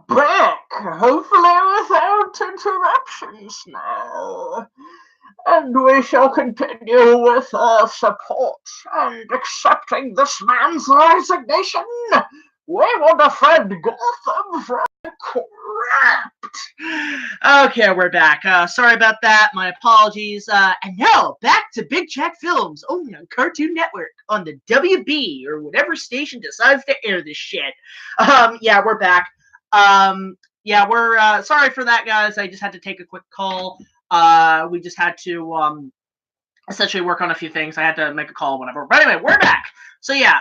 back, hopefully without interruptions now. And we shall continue with our support and accepting this man's resignation. We will defend Gotham from corrupt. Okay, we're back. Sorry about that. My apologies. And now, back to BigJackFilms, only on Cartoon Network, on the WB, or whatever station decides to air this shit. Yeah, we're back. Yeah, we're, sorry for that, guys. I just had to take a quick call. We just had to, essentially work on a few things. I had to make a call, whatever. But anyway, we're back. So yeah,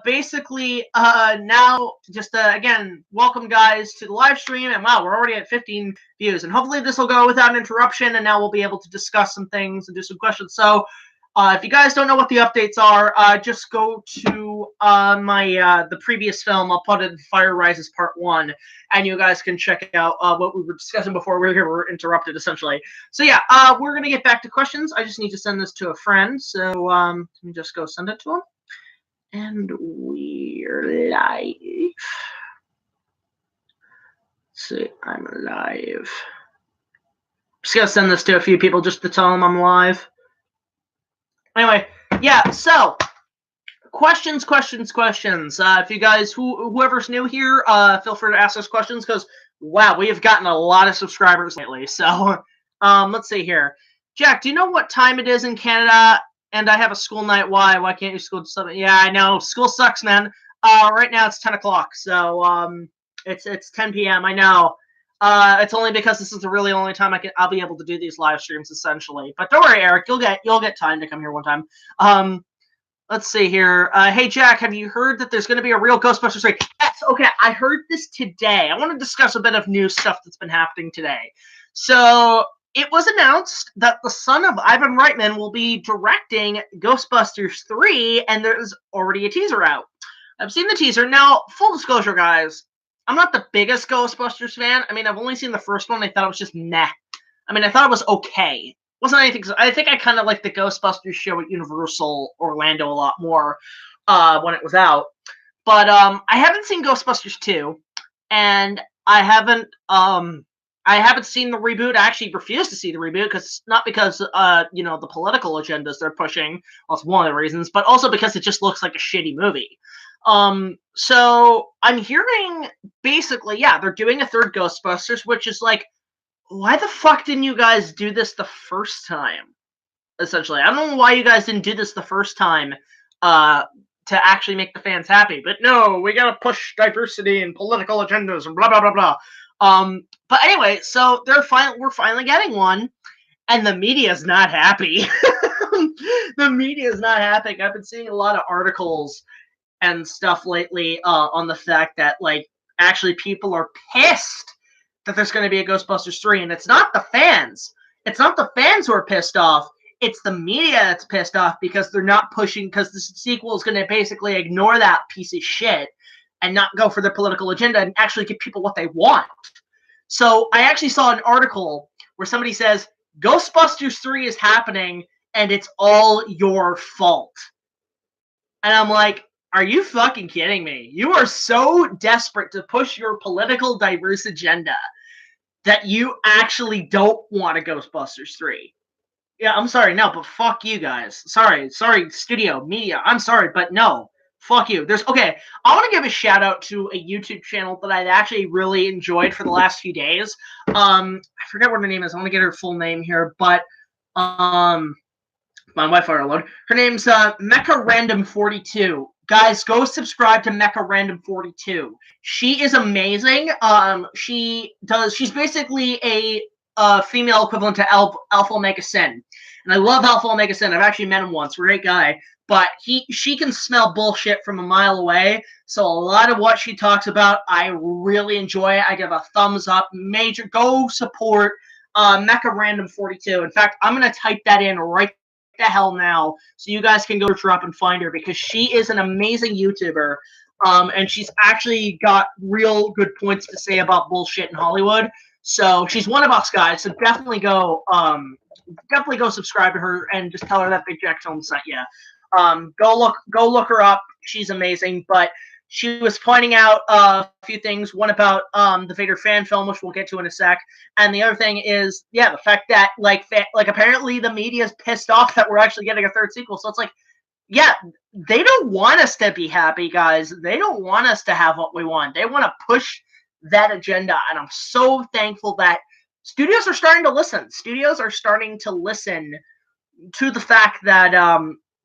basically, now, just, again, welcome guys to the live stream, and wow, we're already at 15 views, and hopefully this will go without interruption, and now we'll be able to discuss some things and do some questions. So, if you guys don't know what the updates are, just go to, the previous film. I'll put it in Fire Rises Part 1, and you guys can check out, what we were discussing before we were interrupted, essentially. So yeah, we're gonna get back to questions. I just need to send this to a friend, so, let me just go send it to him. And we're live. Let's see, I'm live. Just gonna send this to a few people just to tell them I'm live. Anyway, yeah, so questions. If you guys, whoever's new here, feel free to ask us questions, because wow, we have gotten a lot of subscribers lately. So, let's see here. Jack, do you know what time it is in Canada? And I have a school night. Why can't you school to 7? Yeah, I know. School sucks, man. Right now it's 10 o'clock. So, it's 10 p.m. I know. It's only because this is the really only time I'll be able to do these live streams, essentially. But don't worry, Eric. You'll get time to come here one time. Let's see here. Hey, Jack, have you heard that there's going to be a real Ghostbusters 3? Yes, okay. I heard this today. I want to discuss a bit of new stuff that's been happening today. So, it was announced that the son of Ivan Reitman will be directing Ghostbusters 3, and there's already a teaser out. I've seen the teaser. Now, full disclosure, guys, I'm not the biggest Ghostbusters fan. I mean, I've only seen the first one. I thought it was just meh. I mean, I thought it was okay. It wasn't anything. I think I kind of liked the Ghostbusters show at Universal Orlando a lot more when it was out. But I haven't seen Ghostbusters 2, and I haven't seen the reboot. I actually refuse to see the reboot, because not because you know, the political agendas they're pushing. Well, it's one of the reasons, but also because it just looks like a shitty movie. So I'm hearing basically, yeah, they're doing a third Ghostbusters, which is like, why the fuck didn't you guys do this the first time? Essentially, I don't know why you guys didn't do this the first time to actually make the fans happy. But no, we gotta push diversity and political agendas and blah blah blah blah. But anyway, so we're finally getting one, and the media is not happy. The media is not happy. I've been seeing a lot of articles and stuff lately on the fact that, like, actually people are pissed that there's going to be a Ghostbusters 3, and it's not the fans. It's not the fans who are pissed off. It's the media that's pissed off, because they're not pushing, because the sequel is going to basically ignore that piece of shit and not go for their political agenda and actually give people what they want. So I actually saw an article where somebody says, Ghostbusters 3 is happening, and it's all your fault. And I'm like, are you fucking kidding me? You are so desperate to push your political diverse agenda that you actually don't want a Ghostbusters 3. Yeah, I'm sorry, no, but fuck you guys. Sorry, studio, media, I'm sorry, but no. Fuck you. Okay, I want to give a shout out to a YouTube channel that I've actually really enjoyed for the last few days. I forget what her name is. I want to get her full name here, but my Wi-Fi alone. Her name's Mecha Random 42. Guys, go subscribe to Mecha Random 42. She is amazing. She's basically a female equivalent to Alpha Omega Sin. And I love Alpha Omega Sin. I've actually met him once. Great guy. But she can smell bullshit from a mile away. So a lot of what she talks about, I really enjoy it. I give a thumbs up. Go support Mecha Random 42. In fact, I'm going to type that in right the hell now, so you guys can go search her up and find her, because she is an amazing YouTuber, and she's actually got real good points to say about bullshit in Hollywood. So she's one of us guys. So definitely go subscribe to her and just tell her that BigJackFilms sent you. Go look her up. She's amazing. But she was pointing out a few things. One about the Vader fan film, which we'll get to in a sec, and the other thing is, yeah, the fact that like apparently the media is pissed off that we're actually getting a third sequel. So it's like, yeah, they don't want us to be happy, guys. They don't want us to have what we want. They want to push that agenda, and I'm so thankful that studios are starting to listen. Studios are starting to listen to the fact that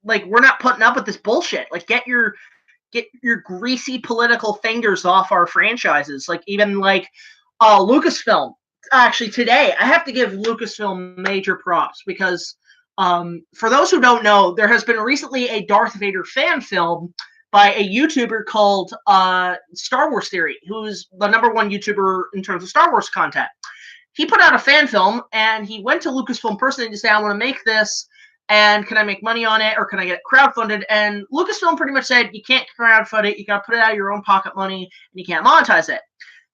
like, we're not putting up with this bullshit. Like, get your greasy political fingers off our franchises. Like, even like Lucasfilm. Actually, today I have to give Lucasfilm major props because for those who don't know, there has been recently a Darth Vader fan film by a YouTuber called Star Wars Theory, who's the #1 YouTuber in terms of Star Wars content. He put out a fan film, and he went to Lucasfilm personally to say, I want to make this, and can I make money on it, or can I get it crowdfunded? And Lucasfilm pretty much said, you can't crowdfund it, you got to put it out of your own pocket money, and you can't monetize it.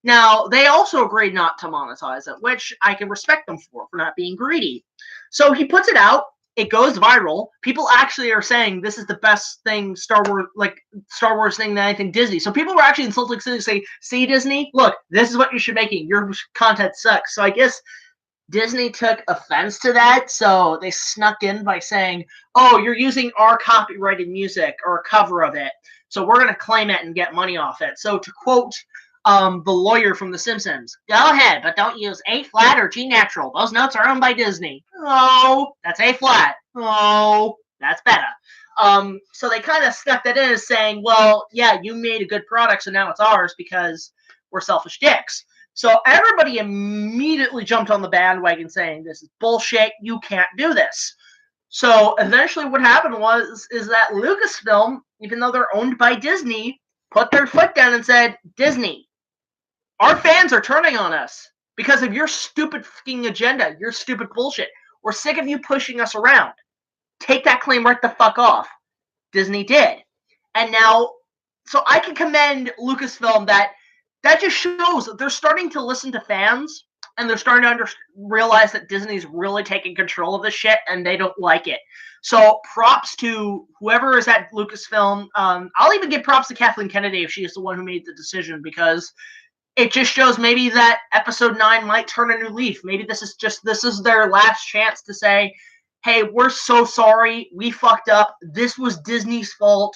Now, they also agreed not to monetize it, which I can respect them for not being greedy. So he puts it out, it goes viral. People actually are saying this is the best thing Star Wars thing than anything Disney. So people were actually insulting to say, see, Disney, look, this is what you should be making. Your content sucks. So I guess Disney took offense to that, so they snuck in by saying, oh, you're using our copyrighted music or a cover of it, so we're going to claim it and get money off it. So to quote the lawyer from The Simpsons, go ahead, but don't use A flat or G natural. Those notes are owned by Disney. Oh, that's A flat. Oh, that's better. So they kind of stuck that in as saying, well, yeah, you made a good product, so now it's ours because we're selfish dicks. So everybody immediately jumped on the bandwagon saying, this is bullshit, you can't do this. So eventually what happened is that Lucasfilm, even though they're owned by Disney, put their foot down and said, Disney, our fans are turning on us because of your stupid fucking agenda, your stupid bullshit. We're sick of you pushing us around. Take that claim right the fuck off. Disney did. And now, so I can commend Lucasfilm that just shows that they're starting to listen to fans, and they're starting to realize that Disney's really taking control of this shit, and they don't like it. So props to whoever is at Lucasfilm. I'll even give props to Kathleen Kennedy if she is the one who made the decision, because it just shows maybe that episode 9 might turn a new leaf. Maybe this is their last chance to say, hey, we're so sorry, we fucked up, this was Disney's fault,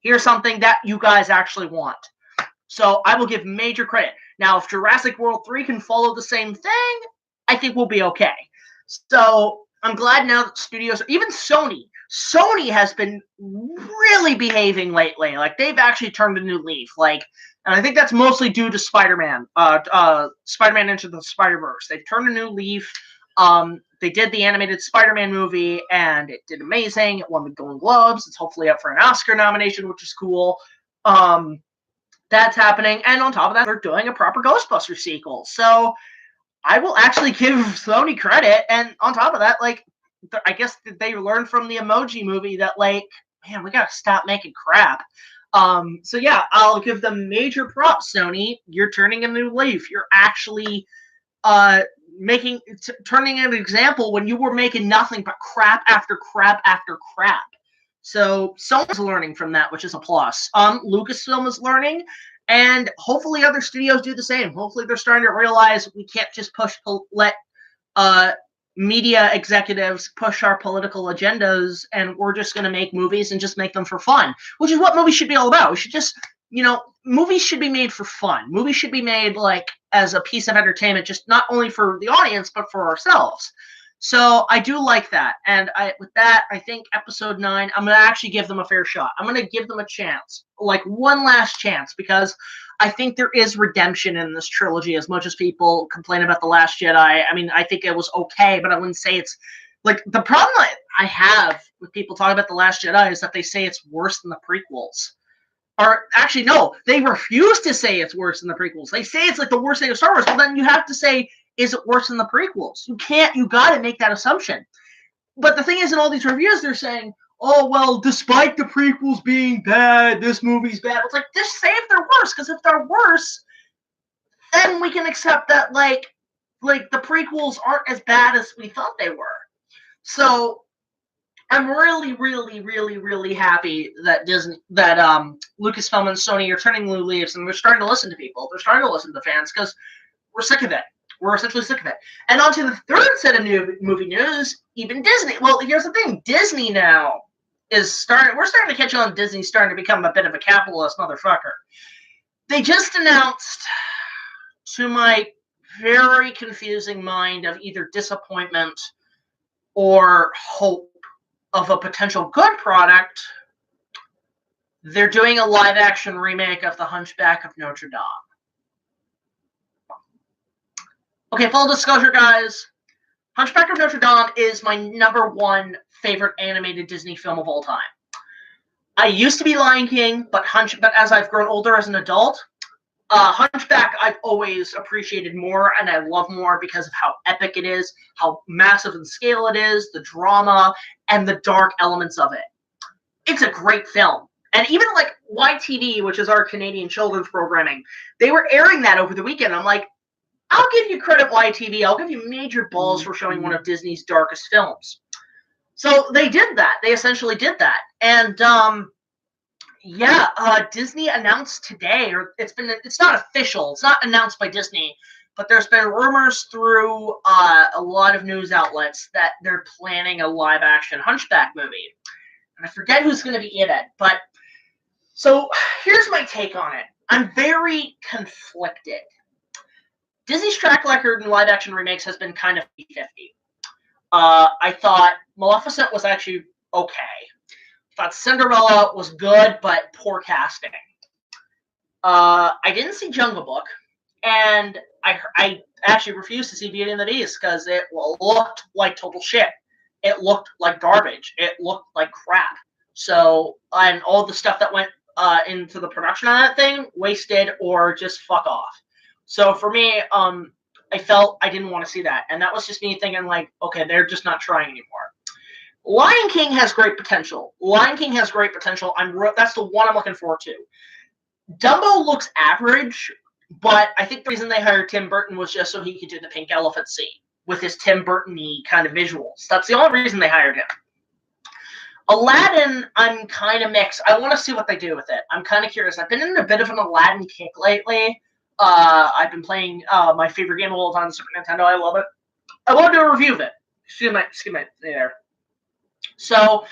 here's something that you guys actually want. So I will give major credit. Now, if Jurassic World 3 can follow the same thing, I think we'll be okay. So I'm glad now that studios, even Sony has been really behaving lately. Like, they've actually turned a new leaf. Like, and I think that's mostly due to Spider-Man. Spider-Man Into the Spider-Verse. They've turned a new leaf. They did the animated Spider-Man movie, and it did amazing. It won the Golden Globes. It's hopefully up for an Oscar nomination, which is cool. That's happening. And on top of that, they're doing a proper Ghostbusters sequel. So I will actually give Sony credit. And on top of that, like, I guess they learned from the Emoji movie that, like, man, we gotta stop making crap. So yeah, I'll give them major props, Sony. You're turning a new leaf. You're actually turning an example when you were making nothing but crap after crap after crap. So Sony's learning from that, which is a plus. Lucasfilm is learning, and hopefully other studios do the same. Hopefully they're starting to realize we can't just let media executives push our political agendas, and we're just going to make movies and just make them for fun, which is what movies should be all about. We should just, movies should be made for fun. Movies should be made like as a piece of entertainment, just not only for the audience, but for ourselves. So I do like that. And with that, I think episode 9, I'm going to actually give them a fair shot. I'm going to give them a chance, like one last chance, because I think there is redemption in this trilogy. As much as people complain about The Last Jedi, I mean, I think it was okay, but I wouldn't say it's, like, the problem I have with people talking about The Last Jedi is that they say it's worse than the prequels. Or, actually, no, they refuse to say it's worse than the prequels. They say it's like the worst thing of Star Wars. Well, then you have to say, is it worse than the prequels? You gotta make that assumption. But the thing is, in all these reviews, they're saying, oh, well, despite the prequels being bad, this movie's bad. It's like, just say if they're worse, because if they're worse, then we can accept that, like the prequels aren't as bad as we thought they were. So I'm really, really, really, really happy that Lucasfilm and Sony are turning new leaves and they're starting to listen to people. They're starting to listen to the fans because we're sick of it. We're essentially sick of it. And on to the third set of new movie news, even Disney. Well, here's the thing. Disney now we're starting to catch on. Disney's starting to become a bit of a capitalist motherfucker. They just announced, to my very confusing mind of either disappointment or hope of a potential good product, they're doing a live-action remake of The Hunchback of Notre Dame. Okay, full disclosure, guys. Hunchback of Notre Dame is my #1 favorite animated Disney film of all time. I used to be Lion King, but as I've grown older as an adult, Hunchback I've always appreciated more and I love more because of how epic it is, how massive in scale it is, the drama, and the dark elements of it. It's a great film. And even like YTV, which is our Canadian children's programming, they were airing that over the weekend. I'm like, I'll give you credit, YTV. I'll give you major balls for showing one of Disney's darkest films. So they did that. They essentially did that. And Disney announced today, or it's not official. It's not announced by Disney, but there's been rumors through a lot of news outlets that they're planning a live-action Hunchback movie. And I forget who's going to be in it, but so here's my take on it. I'm very conflicted. Disney's track record in live-action remakes has been kind of 50-50. I thought Maleficent was actually okay. I thought Cinderella was good, but poor casting. I didn't see Jungle Book, and I actually refused to see Beauty and the Beast because it looked like total shit. It looked like garbage. It looked like crap. So, and all the stuff that went into the production on that thing, wasted or just fuck off. So for me, I felt I didn't want to see that. And that was just me thinking like, okay, they're just not trying anymore. Lion King has great potential. That's the one I'm looking forward to. Dumbo looks average, but I think the reason they hired Tim Burton was just so he could do the pink elephant scene with his Tim Burton-y kind of visuals. That's the only reason they hired him. Aladdin, I'm kind of mixed. I want to see what they do with it. I'm kind of curious. I've been in a bit of an Aladdin kick lately. I've been playing my favorite game of all time, Super Nintendo. I love it. I want to do a review of it. Excuse me there. So,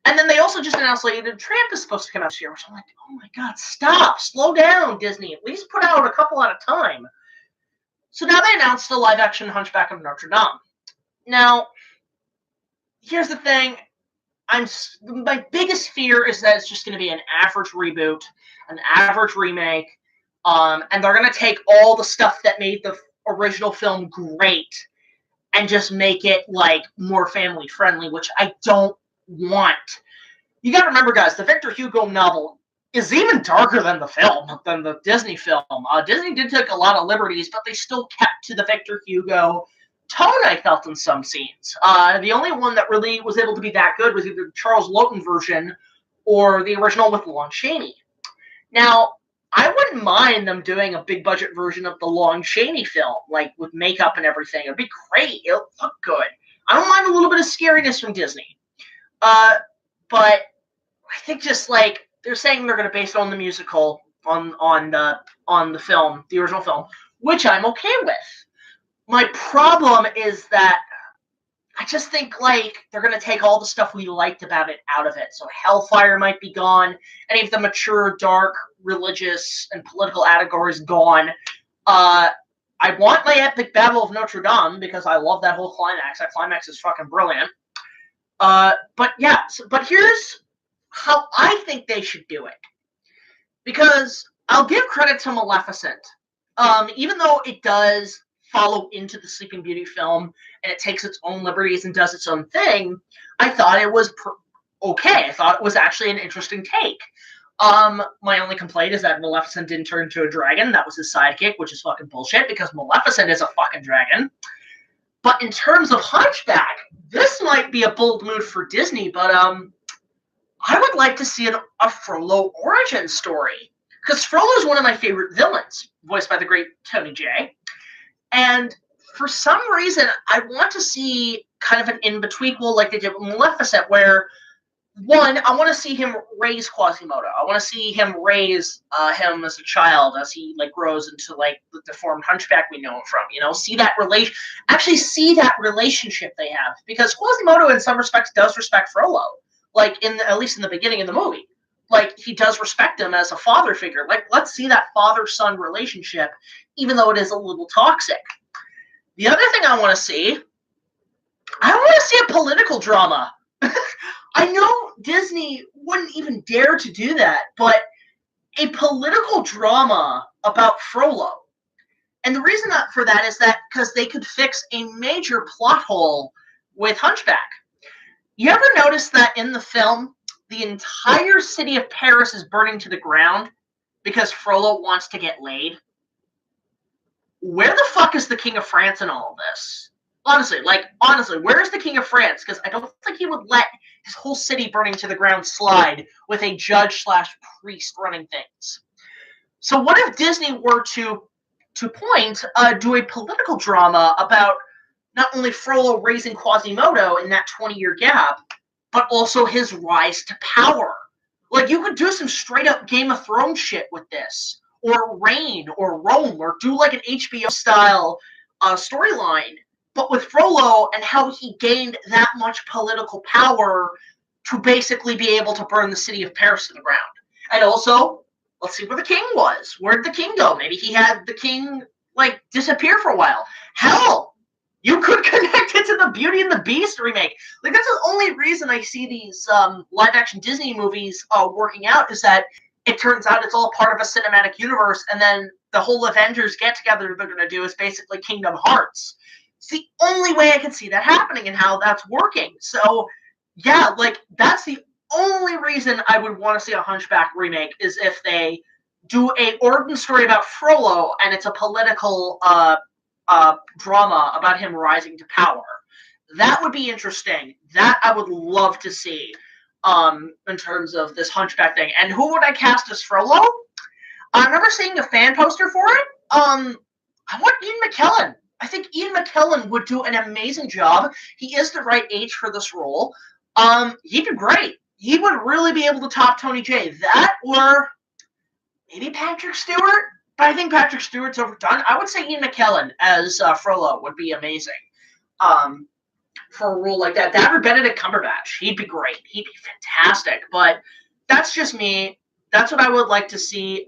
and then they also just announced like the Tramp is supposed to come out this year, which I'm like, oh my god, stop, slow down, Disney. At least put out a couple at a time. So now they announced the live-action Hunchback of Notre Dame. Now, here's the thing. My biggest fear is that it's just going to be an average reboot, an average remake, and they're going to take all the stuff that made the original film great and just make it like more family friendly, which I don't want. You got to remember, guys, the Victor Hugo novel is even darker than the Disney film. Disney did take a lot of liberties, but they still kept to the Victor Hugo tone, I felt, in some scenes. The only one that really was able to be that good was either the Charles Lawton version or the original with Lon Chaney. Now, I wouldn't mind them doing a big budget version of the Lon Chaney film, like with makeup and everything. It'd be great. It'll look good. I don't mind a little bit of scariness from Disney. But I think just like they're saying they're going to base it on the musical, on the film, the original film, which I'm okay with. My problem is that I just think like they're going to take all the stuff we liked about it out of it. So Hellfire might be gone. Any of the mature, dark, religious, and political allegories gone. I want my epic Battle of Notre Dame because I love that whole climax. That climax is fucking brilliant. But here's how I think they should do it. Because I'll give credit to Maleficent. Even though it does follow into the Sleeping Beauty film and it takes its own liberties and does its own thing, I thought it was okay. I thought it was actually an interesting take. My only complaint is that Maleficent didn't turn into a dragon. That was his sidekick, which is fucking bullshit because Maleficent is a fucking dragon. But in terms of Hunchback, this might be a bold move for Disney, but I would like to see a Frollo origin story. Because Frollo is one of my favorite villains, voiced by the great Tony Jay. And for some reason, I want to see kind of an in-between, like they did with Maleficent, where, one, I want to see him raise Quasimodo. I want to see him raise him as a child as he like grows into like the deformed hunchback we know him from. See that see that relationship they have, because Quasimodo in some respects does respect Frollo, like at least in the beginning of the movie. Like, he does respect him as a father figure. Like, let's see that father-son relationship, even though it is a little toxic. The other thing I want to see a political drama. I know Disney wouldn't even dare to do that, but a political drama about Frollo. And the reason for that is that because they could fix a major plot hole with Hunchback. You ever notice that in the film, the entire city of Paris is burning to the ground because Frollo wants to get laid? Where the fuck is the King of France in all of this? Honestly, where's the King of France? Because I don't think he would let his whole city burning to the ground slide with a judge/priest running things. So what if Disney were to do a political drama about not only Frollo raising Quasimodo in that 20-year gap, but also his rise to power? Like, you could do some straight-up Game of Thrones shit with this, or Reign, or Rome, or do like an HBO-style storyline, but with Frollo and how he gained that much political power to basically be able to burn the city of Paris to the ground. And also, let's see where the king was. Where did the king go? Maybe he had the king, like, disappear for a while. Hell, you could connect it to the Beauty and the Beast remake. Like, that's the only reason I see these live-action Disney movies working out, is that it turns out it's all part of a cinematic universe, and then the whole Avengers get-together they're going to do is basically Kingdom Hearts. It's the only way I can see that happening and how that's working. So, yeah, like, that's the only reason I would want to see a Hunchback remake, is if they do a origin story about Frollo and it's a political drama about him rising to power. That would be interesting. That I would love to see in terms of this Hunchback thing. And who would I cast as Frollo? I remember seeing a fan poster for it. I want Ian McKellen. I think Ian McKellen would do an amazing job. He is the right age for this role. He'd be great. He would really be able to top Tony Jay. That, or maybe Patrick Stewart. But I think Patrick Stewart's overdone. I would say Ian McKellen as Frollo would be amazing for a role like that. That or Benedict Cumberbatch. He'd be great. He'd be fantastic. But that's just me. That's what I would like to see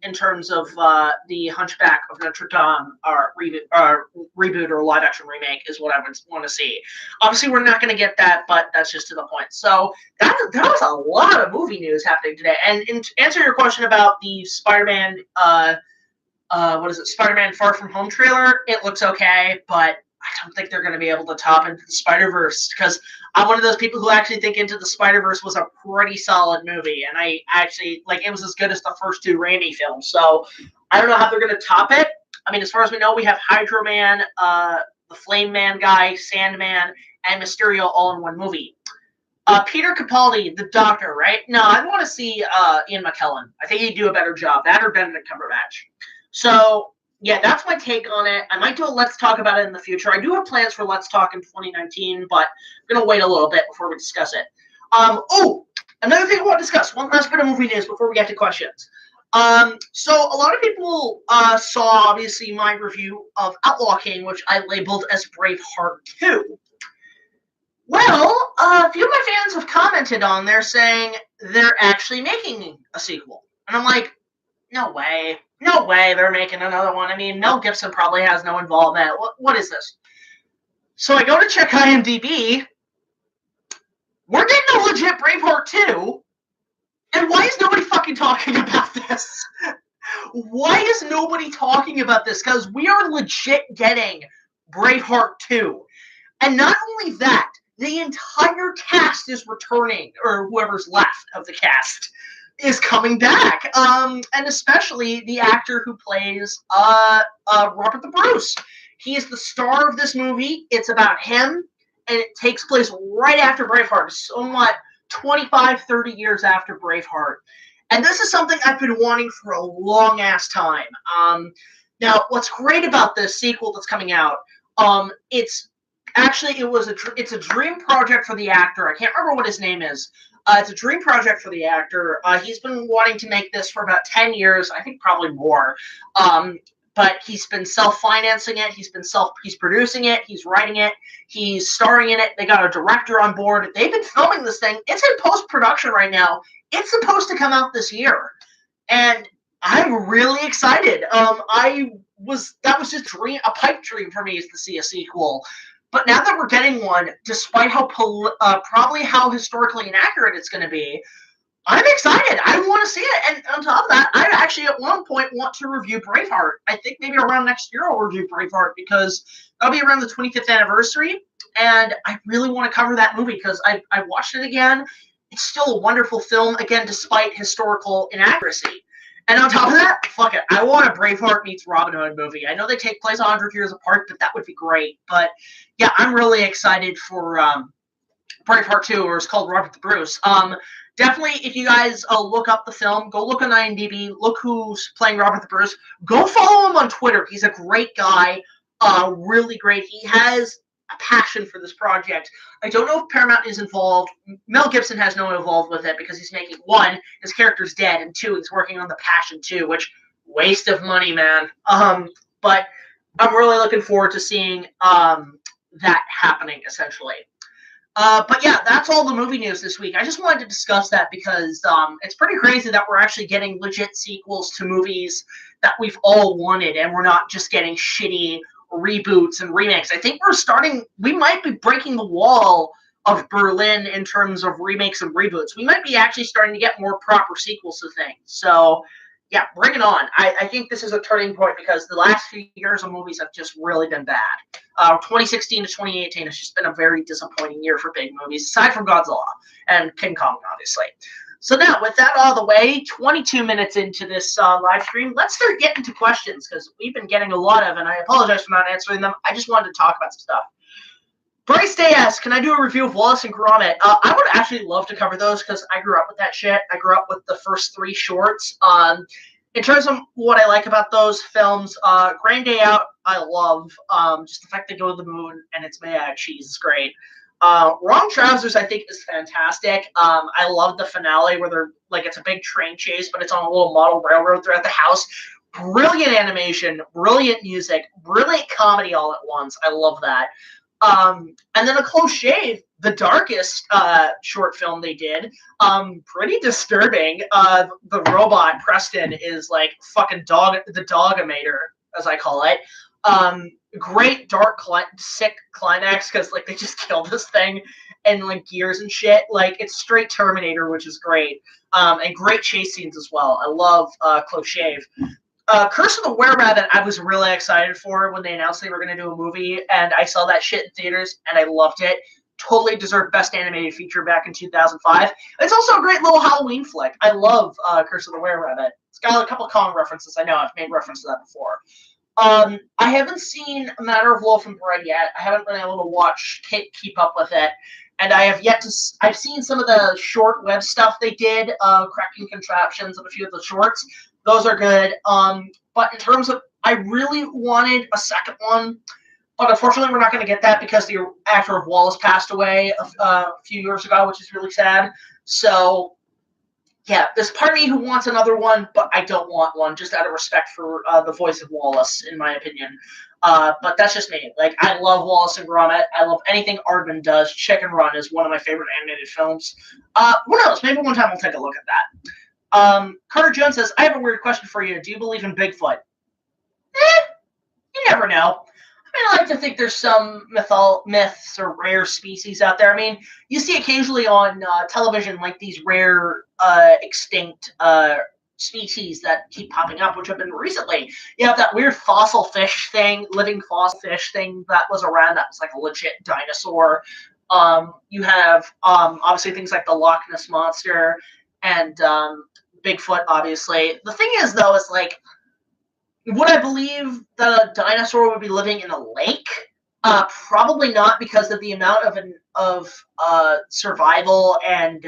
in terms of the Hunchback of Notre Dame reboot or live-action remake is what I would want to see. Obviously, we're not going to get that, but that's just to the point. So that was a lot of movie news happening today. And to answer your question about the Spider-Man, Spider-Man Far From Home trailer, it looks okay, but I don't think they're going to be able to top Into the Spider-Verse, because I'm one of those people who actually think Into the Spider-Verse was a pretty solid movie, and I actually, like, it was as good as the first two Raimi films, so I don't know how they're going to top it. I mean, as far as we know, we have Hydro Man, the Flame Man guy, Sandman, and Mysterio all in one movie. Peter Capaldi, the Doctor, right? No, I want to see Ian McKellen. I think he'd do a better job. That or Benedict Cumberbatch. So, yeah, that's my take on it. I might do a Let's Talk about it in the future. I do have plans for Let's Talk in 2019, but I'm going to wait a little bit before we discuss it. Another thing I want to discuss. One last bit of movie news before we get to questions. So a lot of people saw, obviously, my review of Outlaw King, which I labeled as Braveheart 2. Well, a few of my fans have commented on there saying they're actually making a sequel. And I'm like, no way. No way they're making another one. I mean, Mel Gibson probably has no involvement. What is this? So I go to check IMDb. We're getting a legit Braveheart 2. And why is nobody fucking talking about this? Why is nobody talking about this? Because we are legit getting Braveheart 2. And not only that, the entire cast is returning, or whoever's left of the cast is coming back, and especially the actor who plays Robert the Bruce. He is the star of this movie. It's about him, and it takes place right after Braveheart, somewhat 25, 30 years after Braveheart. And this is something I've been wanting for a long-ass time. Now, what's great about this sequel that's coming out, it's a dream project for the actor. I can't remember what his name is. It's a dream project for the actor. He's been wanting to make this for about 10 years, I think probably more. But he's been self-financing it. He's producing it. He's writing it. He's starring in it. They got a director on board. They've been filming this thing. It's in post-production right now. It's supposed to come out this year. And I'm really excited. That was just a pipe dream for me is to see a sequel. But now that we're getting one, despite probably how historically inaccurate it's going to be, I'm excited. I want to see it. And on top of that, I actually at one point want to review Braveheart. I think maybe around next year I'll review Braveheart because that'll be around the 25th anniversary. And I really want to cover that movie because I watched it again. It's still a wonderful film, again, despite historical inaccuracy. And on top of that, fuck it. I want a Braveheart meets Robin Hood movie. I know they take place 100 years apart, but that would be great. But yeah, I'm really excited for Braveheart 2, or it's called Robert the Bruce. Definitely, if you guys look up the film, go look on IMDb, look who's playing Robert the Bruce. Go follow him on Twitter. He's a great guy, really great. He has a passion for this project. I don't know if Paramount is involved. Mel Gibson has no involvement with it because he's making, one, his character's dead, and two, he's working on The Passion 2, which, waste of money, man. But I'm really looking forward to seeing that happening, essentially. But yeah, that's all the movie news this week. I just wanted to discuss that because it's pretty crazy that we're actually getting legit sequels to movies that we've all wanted, and we're not just getting shitty reboots and remakes. I think we might be breaking the wall of Berlin in terms of remakes and reboots. We might be actually starting to get more proper sequels to things. So yeah, bring it on. I think this is a turning point because the last few years of movies have just really been bad. 2016 to 2018 has just been a very disappointing year for big movies, aside from Godzilla and King Kong, obviously. So now, with that out of the way, 22 minutes into this live stream, let's start getting to questions because we've been getting a lot of, and I apologize for not answering them. I just wanted to talk about some stuff. Bryce Day asks, can I do a review of Wallace and Gromit? I would actually love to cover those because I grew up with that shit. I grew up with the first 3 shorts. In terms of what I like about those films, Grand Day Out, I love. Just the fact they go to the moon and it's made out of cheese is great. Wrong Trousers, I think, is fantastic. I love the finale where they're like it's a big train chase, but it's on a little model railroad throughout the house. Brilliant animation, brilliant music, brilliant comedy all at once. I love that. And then A Close Shave, the darkest short film they did. Pretty disturbing. The robot Preston is like fucking the Dogamator, as I call it. Great dark sick climax because like they just killed this thing and like gears and shit. Like it's straight Terminator, which is great. And great chase scenes as well. I love Close Shave. Curse of the Were-Rabbit, I was really excited for when they announced they were going to do a movie, and I saw that shit in theaters, and I loved it. Totally deserved Best Animated Feature back in 2005. It's also a great little Halloween flick. I love Curse of the Were-Rabbit. It's got a couple of Kong references. I know I've made reference to that before. I haven't seen A Matter of Loaf and Bread yet. I haven't been able to keep up with it. And I have yet to. I've seen some of the short web stuff they did, Cracking Contraptions and a few of the shorts. Those are good. But in terms of, I really wanted a second one, but unfortunately we're not going to get that because the actor of Wallace passed away a few years ago, which is really sad. So, yeah, there's part of me who wants another one, but I don't want one, just out of respect for the voice of Wallace, in my opinion. But that's just me. Like, I love Wallace and Gromit. I love anything Aardman does. Chicken Run is one of my favorite animated films. Who knows? Maybe one time we'll take a look at that. Carter Jones says, I have a weird question for you. Do you believe in Bigfoot? You never know. I like to think there's some myths or rare species out there. I mean, you see occasionally on television like these rare extinct species that keep popping up, which have been recently. You have that weird fossil fish thing, living fossil fish thing that was around that was like a legit dinosaur. You have obviously things like the Loch Ness Monster and Bigfoot, obviously. The thing is, though, is like, would I believe that a dinosaur would be living in a lake? Probably not, because of the amount of survival and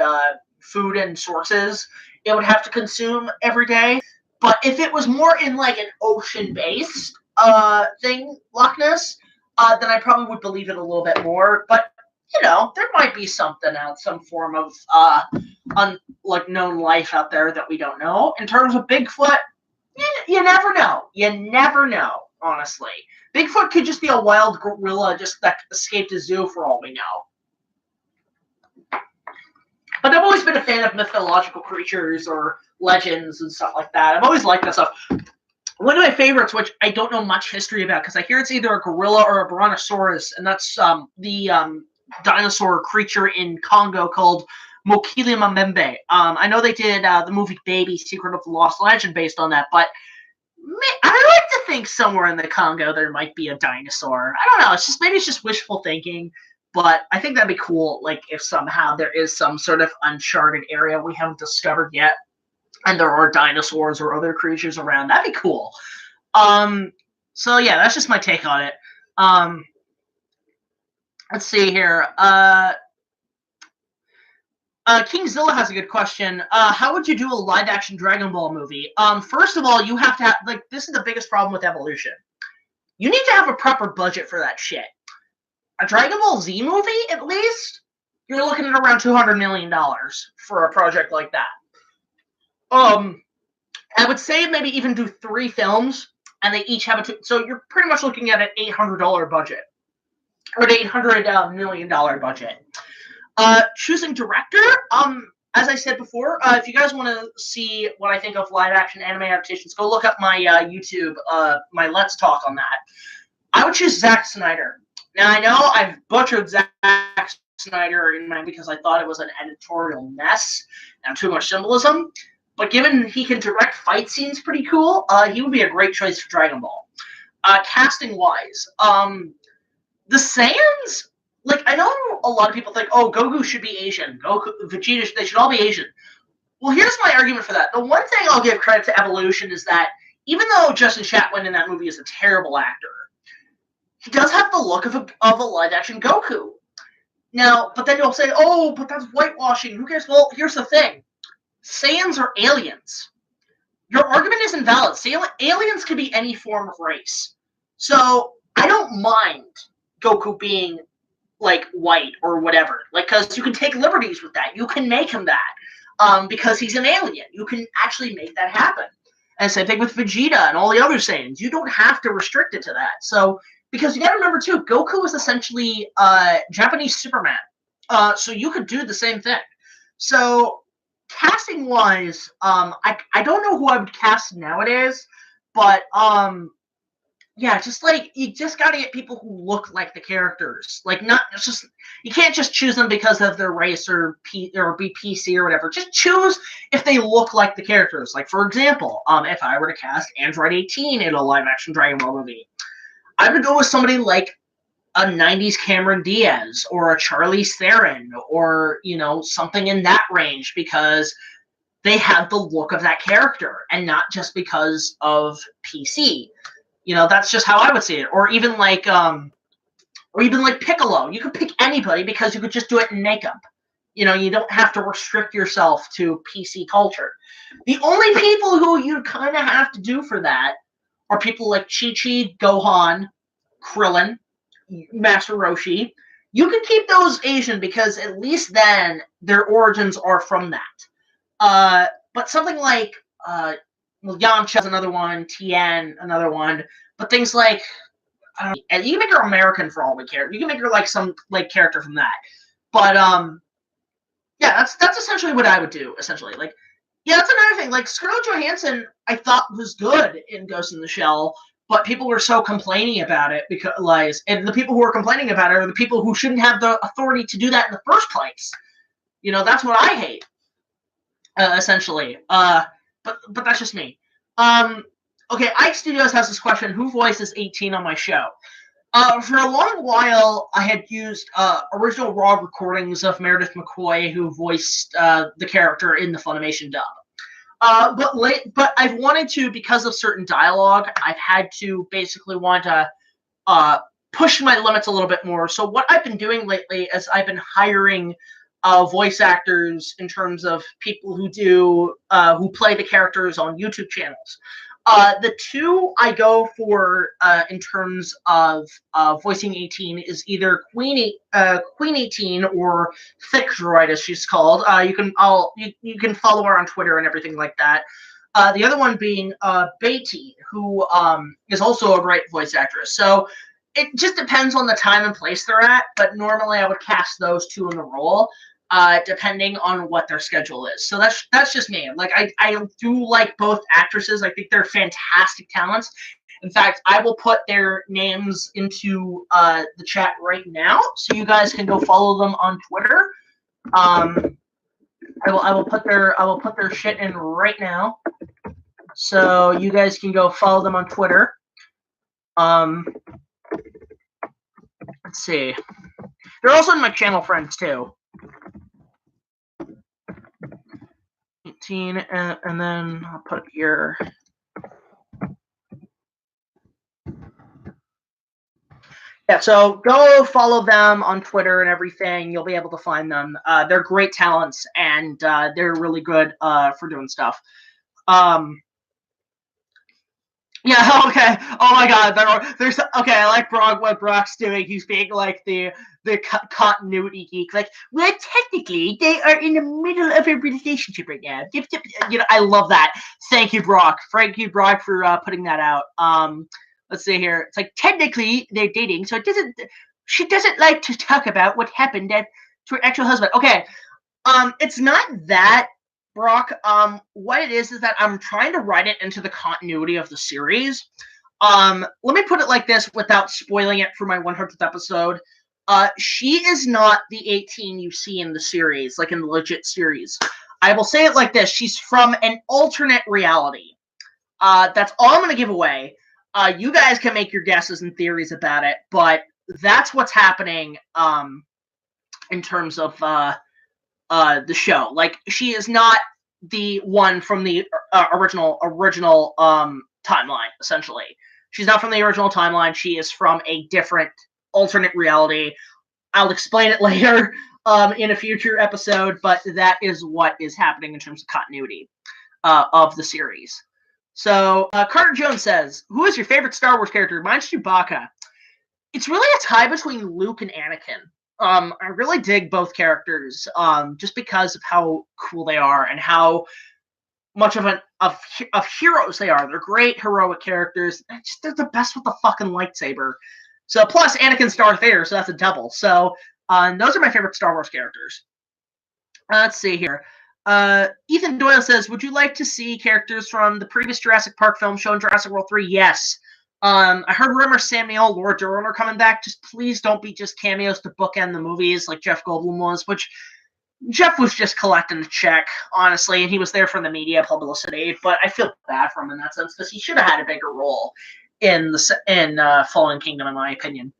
food and sources it would have to consume every day. But if it was more in like an ocean-based thing, Loch Ness, then I probably would believe it a little bit more. But you know, there might be something out, some form of known life out there that we don't know. In terms of Bigfoot, you never know. You never know, honestly. Bigfoot could just be a wild gorilla just that escaped a zoo for all we know. But I've always been a fan of mythological creatures or legends and stuff like that. I've always liked that stuff. One of my favorites, which I don't know much history about, because I hear it's either a gorilla or a brontosaurus, and that's the dinosaur creature in Congo called Mokele Mbembe. I know they did the movie Baby, Secret of the Lost Legend based on that, but I like to think somewhere in the Congo there might be a dinosaur. I don't know. Maybe it's just wishful thinking, but I think that'd be cool. Like if somehow there is some sort of uncharted area we haven't discovered yet, and there are dinosaurs or other creatures around. That'd be cool. So yeah, that's just my take on it. Let's see here. Kingzilla has a good question. How would you do a live-action Dragon Ball movie? First of all, you have to have, like, this is the biggest problem with Evolution. You need to have a proper budget for that shit. A Dragon Ball Z movie, at least, you're looking at around $200 million for a project like that. I would say maybe even do 3 films, and they each have so you're pretty much looking at an $800 budget, or an $800 million budget. Choosing director, as I said before, if you guys want to see what I think of live-action anime adaptations, go look up my YouTube, my Let's Talk on that. I would choose Zack Snyder. Now, I know I've butchered Zack Snyder in mind because I thought it was an editorial mess and too much symbolism, but given he can direct fight scenes pretty cool, he would be a great choice for Dragon Ball. Casting-wise, the Saiyans... Like, I know a lot of people think, oh, Goku should be Asian. Goku, Vegeta, they should all be Asian. Well, here's my argument for that. The one thing I'll give credit to Evolution is that even though Justin Chapman in that movie is a terrible actor, he does have the look of a live-action Goku. Now, but then you'll say, oh, but that's whitewashing. Who cares? Well, here's the thing. Saiyans are aliens. Your argument is invalid. Aliens can be any form of race. So, I don't mind Goku being like white or whatever, like, because you can take liberties with that. You can make him that because he's an alien. You can actually make that happen. And same thing with Vegeta and all the other Saiyans. You don't have to restrict it to that. So, because you got to remember too, Goku is essentially Japanese Superman. So you could do the same thing. So casting wise, I don't know who I would cast nowadays, but yeah, just like, you just gotta get people who look like the characters. Like, not just, you can't just choose them because of their race or be PC or whatever. Just choose if they look like the characters. Like, for example, if I were to cast Android 18 in a live-action Dragon Ball movie, I would go with somebody like a 90s Cameron Diaz or a Charlize Theron or, you know, something in that range, because they have the look of that character and not just because of PC. You know, that's just how I would see it. Or even like Piccolo. You could pick anybody because you could just do it in makeup. You know, you don't have to restrict yourself to PC culture. The only people who you kind of have to do for that are people like Chi-Chi, Gohan, Krillin, Master Roshi. You can keep those Asian because at least then their origins are from that. But something like Yamcha's another one, Tien another one, but things like, and you can make her American for all we care. You can make her like some like character from that. But yeah, that's essentially what I would do. Essentially, like, yeah, that's another thing. Like, Scarlett Johansson, I thought was good in Ghost in the Shell, but people were so complaining about it because, and the people who were complaining about it are the people who shouldn't have the authority to do that in the first place. You know, that's what I hate. Essentially. But that's just me. Okay, Ike Studios has this question: who voices 18 on my show? For a long while, I had used original raw recordings of Meredith McCoy, who voiced the character in the Funimation dub. But I've wanted to, because of certain dialogue, I've had to basically want to push my limits a little bit more. So what I've been doing lately is I've been hiring voice actors in terms of people who do who play the characters on YouTube channels. The two I go for in terms of voicing 18 is either Queen 18 or Thick Droid, as she's called. You can follow her on Twitter and everything like that. The other one being BAETEEN, who is also a great voice actress. So it just depends on the time and place they're at, but normally I would cast those two in the role, depending on what their schedule is. So that's just me. Like I do like both actresses. I think they're fantastic talents. In fact, I will put their names into the chat right now, so you guys can go follow them on Twitter. I will put their shit in right now, so you guys can go follow them on Twitter. Let's see. They're also in my channel friends too. 18, and then I'll put your. Yeah, so go follow them on Twitter and everything. You'll be able to find them. They're great talents, and they're really good for doing stuff. Yeah, okay. Oh my god, there's okay, I like what Brock's doing. He's being like the continuity geek. Like, well, technically, they are in the middle of a relationship right now. You know, I love that. Thank you, Brock. Thank you, Brock, for putting that out. Let's see here. It's like, technically, they're dating, so she doesn't like to talk about what happened to her actual husband. Okay, it's not that, Brock. What it is that I'm trying to write it into the continuity of the series. Let me put it like this without spoiling it for my 100th episode. She is not the 18 you see in the series, like in the legit series. I will say it like this. She's from an alternate reality. That's all I'm going to give away. You guys can make your guesses and theories about it, but that's what's happening in terms of the show. Like, she is not the one from the original timeline, essentially. She's not from the original timeline. She is from a different alternate reality. I'll explain it later in a future episode, but that is what is happening in terms of continuity of the series. So Carter Jones says, who is your favorite Star Wars character? Mine's Chewbacca. It's really a tie between Luke and Anakin. I really dig both characters, just because of how cool they are and how much of heroes they are. They're great heroic characters. They're the best with the fucking lightsaber. So plus Anakin's Darth Vader, so that's a double. So those are my favorite Star Wars characters. Let's see here. Ethan Doyle says, would you like to see characters from the previous Jurassic Park film shown in Jurassic World 3? Yes. I heard rumors Sam Neill, Laura Dern are coming back. Just please don't be just cameos to bookend the movies like Jeff Goldblum was, which Jeff was just collecting the check, honestly, and he was there for the media publicity, but I feel bad for him in that sense because he should have had a bigger role in Fallen Kingdom, in my opinion.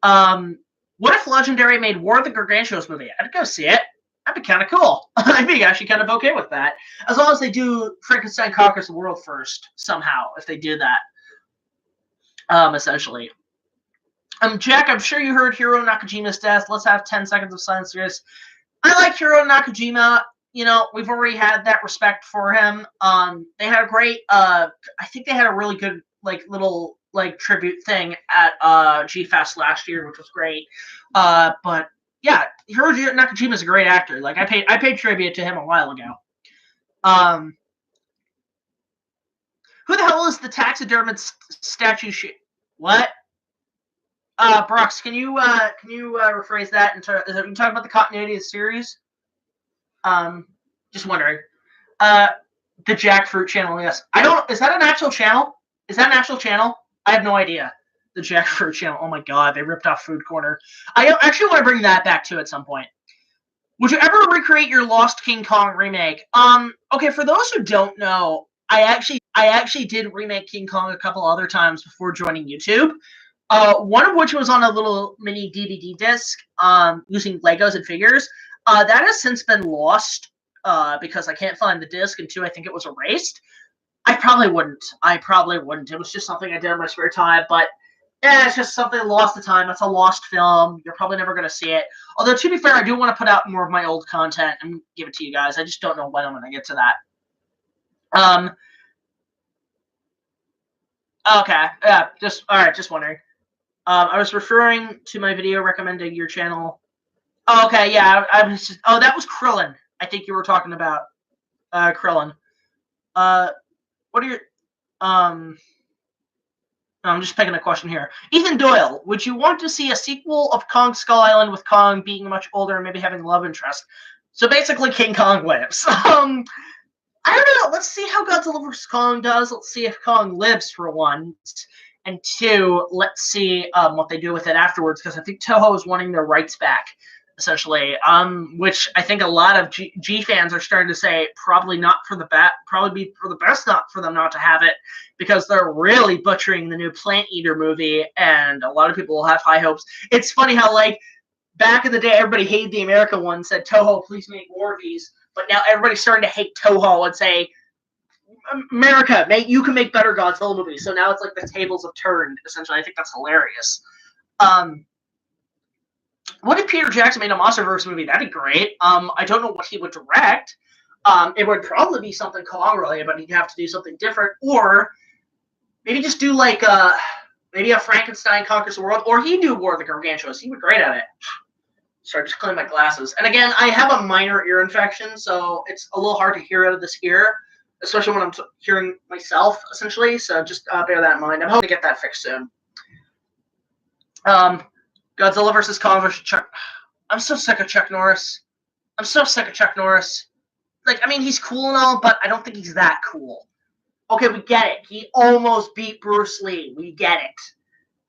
What if Legendary made War of the Gargantuars movie? I'd go see it. That'd be kind of cool. I'd be actually kind of okay with that. As long as they do Frankenstein Conquers the World first, somehow, if they do that. Essentially. Jack, I'm sure you heard Hiro Nakajima's death. Let's have 10 seconds of silence for this. I like Hiro Nakajima. You know, we've already had that respect for him. They had a great, I think they had a really good, little, tribute thing at GFest last year, which was great. But yeah, Hiro Nakajima is a great actor. Like, I paid tribute to him a while ago. Who the hell is the taxidermist statue? What? Brox, can you rephrase that? Are you talking about the continuity of the series? Just wondering. The Jackfruit channel, yes. Is that an actual channel? Is that an actual channel? I have no idea. The Jackfruit channel. Oh my god, they ripped off Food Corner. I actually want to bring that back too at some point. Would you ever recreate your Lost King Kong remake? Okay, for those who don't know, I actually did remake King Kong a couple other times before joining YouTube. One of which was on a little mini DVD disc, using Legos and figures. That has since been lost, because I can't find the disc, and 2, I think it was erased. I probably wouldn't. It was just something I did in my spare time, but Yeah, it's just something lost to time. It's a lost film. You're probably never going to see it. Although, to be fair, I do want to put out more of my old content and give it to you guys. I just don't know when I'm going to get to that. Okay. Yeah, just wondering. I was referring to my video recommending your channel. Oh, okay, yeah, I was just, oh, that was Krillin. I think you were talking about Krillin. What are your I'm just picking a question here. Ethan Doyle, would you want to see a sequel of Kong Skull Island with Kong being much older and maybe having love interest? So basically, King Kong lives. I don't know. Let's see how Godzilla vs. Kong does. Let's see if Kong lives for one. And two, let's see what they do with it afterwards, because I think Toho is wanting their rights back, essentially. Which I think a lot of G fans are starting to say probably not for the probably be for the best not for them not to have it, because they're really butchering the new Plant Eater movie, and a lot of people will have high hopes. It's funny how, like, back in the day, everybody hated the American one, said, Toho, please make more of these. But now everybody's starting to hate Toho and say, America, you can make better Godzilla movies. So now it's like the tables have turned, essentially. I think that's hilarious. What if Peter Jackson made a MonsterVerse movie? That'd be great. I don't know what he would direct. It would probably be something Kong related, but he'd have to do something different. Or maybe just do like maybe a Frankenstein Conquers the World, or he'd do War of the Gargantuas. He would be great at it. Sorry, just cleaning my glasses. And again, I have a minor ear infection, so it's a little hard to hear out of this ear, especially when I'm hearing myself, essentially. So just bear that in mind. I'm hoping to get that fixed soon. Godzilla vs. Kong vs. Chuck. I'm so sick of Chuck Norris. I'm so sick of Chuck Norris. Like, I mean, he's cool and all, but I don't think he's that cool. Okay, we get it. He almost beat Bruce Lee. We get it.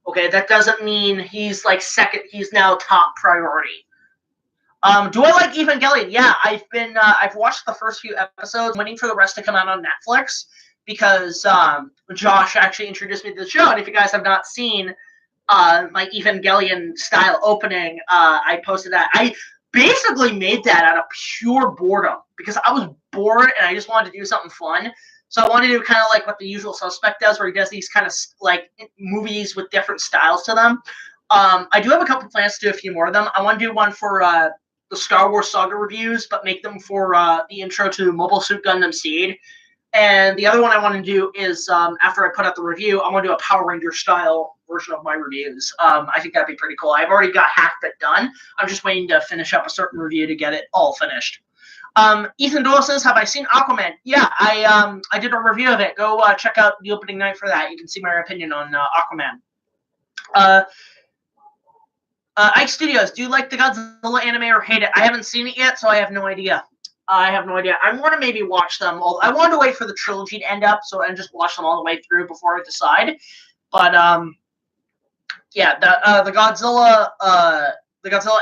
Okay, that doesn't mean he's like second. He's now top priority. Do I like Evangelion? Yeah, I've watched the first few episodes, waiting for the rest to come out on Netflix, because Josh actually introduced me to the show, and if you guys have not seen my Evangelion style opening, I posted that. I basically made that out of pure boredom, because I was bored and I just wanted to do something fun. So I wanted to do kind of like what The Usual Suspect does, where he does these kind of like movies with different styles to them. I do have a couple plans to do a few more of them. I want to do one for the Star Wars Saga reviews, but make them for the intro to Mobile Suit Gundam Seed. And the other one I want to do is, after I put out the review, I want to do a Power Ranger style version of my reviews. I think that'd be pretty cool. I've already got half of it done. I'm just waiting to finish up a certain review to get it all finished. Ethan Doyle says, have I seen Aquaman? Yeah, I did a review of it. Go check out the opening night for that. You can see my opinion on Aquaman. Ike Studios, do you like the Godzilla anime or hate it? I haven't seen it yet, so I have no idea. I want to maybe watch them. I wanted to wait for the trilogy to end up, and just watch them all the way through before I decide. But yeah, the Godzilla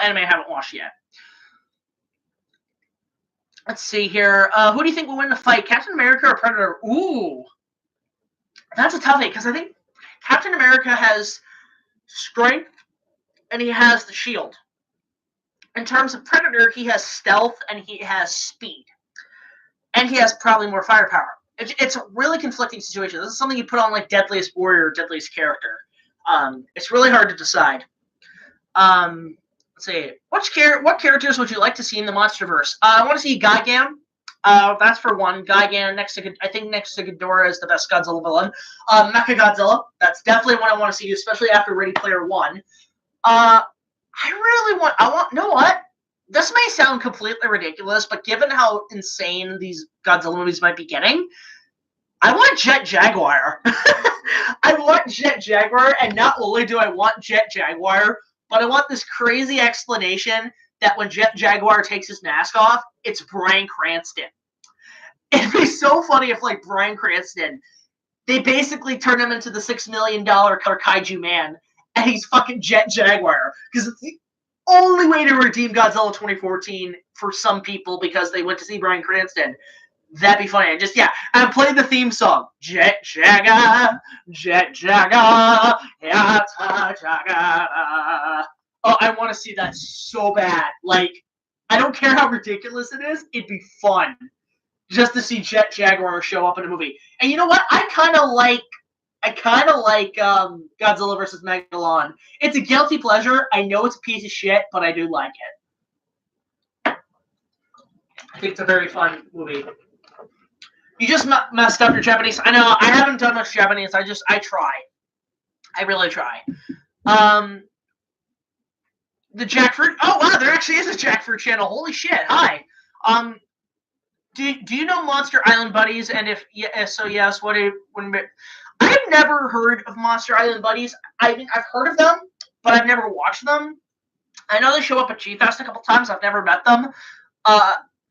anime I haven't watched yet. Let's see here. Who do you think will win the fight, Captain America or Predator? Ooh, that's a toughie, because I think Captain America has strength and he has the shield. In terms of Predator, he has stealth and he has speed. And he has probably more firepower. It's a really conflicting situation. This is something you put on like Deadliest Warrior or Deadliest Character. It's really hard to decide. Let's see. What characters would you like to see in the MonsterVerse? I want to see Gigan. That's for one. Gigan next to Ghidorah is the best Godzilla villain. Mechagodzilla. That's definitely what I want to see, especially after Ready Player One. You know what? This may sound completely ridiculous, but given how insane these Godzilla movies might be getting, I want Jet Jaguar. I want Jet Jaguar, and not only do I want Jet Jaguar, but I want this crazy explanation that when Jet Jaguar takes his mask off, it's Bryan Cranston. It'd be so funny if, like, Bryan Cranston, they basically turn him into the $6 million Kaiju man, and he's fucking Jet Jaguar, because it's the only way to redeem Godzilla 2014 for some people, because they went to see Bryan Cranston. That'd be funny. And play the theme song. Jet Jaguar, Jet Jaguar, Yata Jaguar. Oh, I want to see that so bad. Like, I don't care how ridiculous it is. It'd be fun just to see Jet Jaguar show up in a movie. And you know what? I kind of like I kind of like Godzilla vs. Megalon. It's a guilty pleasure. I know it's a piece of shit, but I do like it. I think it's a very fun movie. You just messed up your Japanese. I know, I haven't done much Japanese. I try. I really try. The Jackfruit. Oh, wow, there actually is a Jackfruit channel. Holy shit. Hi. Do you know Monster Island Buddies? And if so, yes, I've never heard of Monster Island Buddies. I mean, I've heard of them, but I've never watched them. I know they show up at G-Fest a couple times. I've never met them.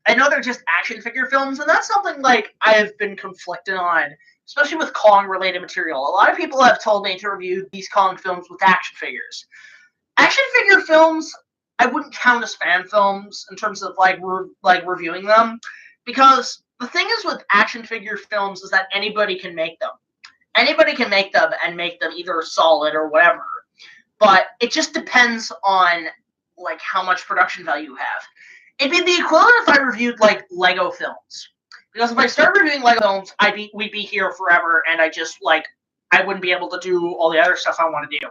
I know they're just action figure films, and that's something like I have been conflicted on, especially with Kong-related material. A lot of people have told me to review these Kong films with action figures. Action figure films, I wouldn't count as fan films in terms of reviewing them, because the thing is with action figure films is that anybody can make them. Anybody can make them and make them either solid or whatever, but it just depends on like how much production value you have. It'd be the equivalent if I reviewed like Lego films, because if I start reviewing Lego films, we'd be here forever, and I wouldn't be able to do all the other stuff I want to do.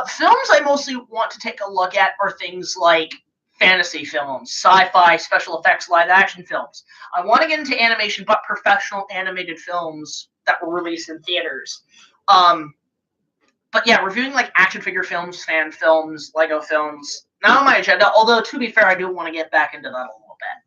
Films I mostly want to take a look at are things like fantasy films, sci-fi, special effects, live-action films. I want to get into animation, but professional animated films that were released in theaters. But yeah, reviewing like action figure films, fan films, Lego films, not on my agenda, although to be fair, I do want to get back into that a little bit.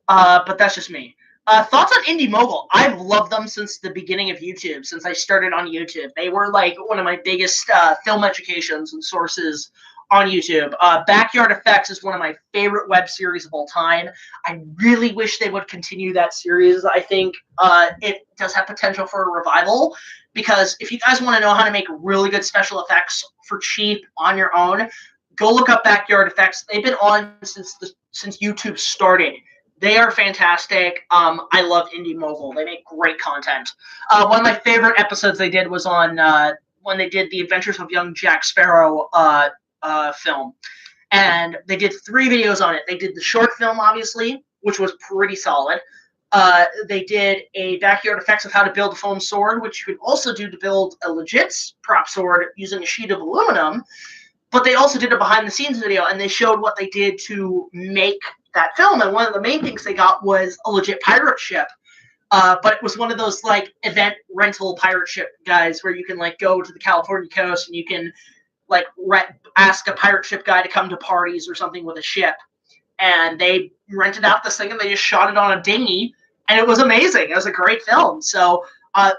But that's just me. Thoughts on Indie Mogul? I've loved them since the beginning of YouTube, since I started on YouTube. They were like one of my biggest film educations and sources on YouTube. Backyard Effects is one of my favorite web series of all time. I really wish they would continue that series. I think it does have potential for a revival, because if you guys want to know how to make really good special effects for cheap on your own, go look up Backyard Effects. They've been on since YouTube started. They are fantastic. I love Indie Mogul. They make great content. One of my favorite episodes they did was on when they did the Adventures of Young Jack Sparrow film. And they did 3 videos on it. They did the short film, obviously, which was pretty solid. They did a backyard effects of how to build a foam sword, which you could also do to build a legit prop sword using a sheet of aluminum. But they also did a behind-the-scenes video, and they showed what they did to make that film. And one of the main things they got was a legit pirate ship. But it was one of those like event rental pirate ship guys where you can like go to the California coast and you can like ask a pirate ship guy to come to parties or something with a ship. And they rented out this thing and they just shot it on a dinghy, and it was amazing. It was a great film. So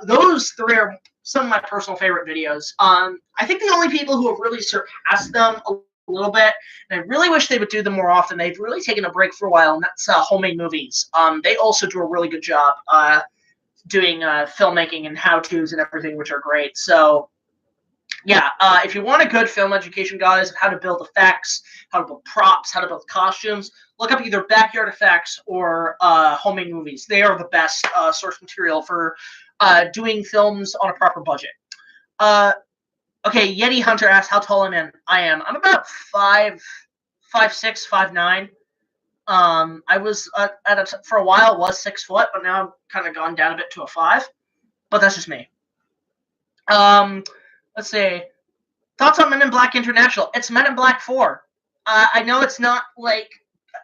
those 3 are some of my personal favorite videos. I think the only people who have really surpassed them a little bit, and I really wish they would do them more often, they've really taken a break for a while, and that's Homemade Movies. They also do a really good job doing filmmaking and how-tos and everything, which are great. So yeah, if you want a good film education, guys, of how to build effects, how to build props, how to build costumes, look up either Backyard Effects or Homemade Movies. They are the best source material for doing films on a proper budget. Okay, Yeti Hunter asks how tall I am. I'm about 5'6", 5'9". I was for a while was 6 foot, but now I've kind of gone down a bit to a 5. But that's just me. Let's see. Thoughts on Men in Black International? It's Men in Black 4. I know it's not like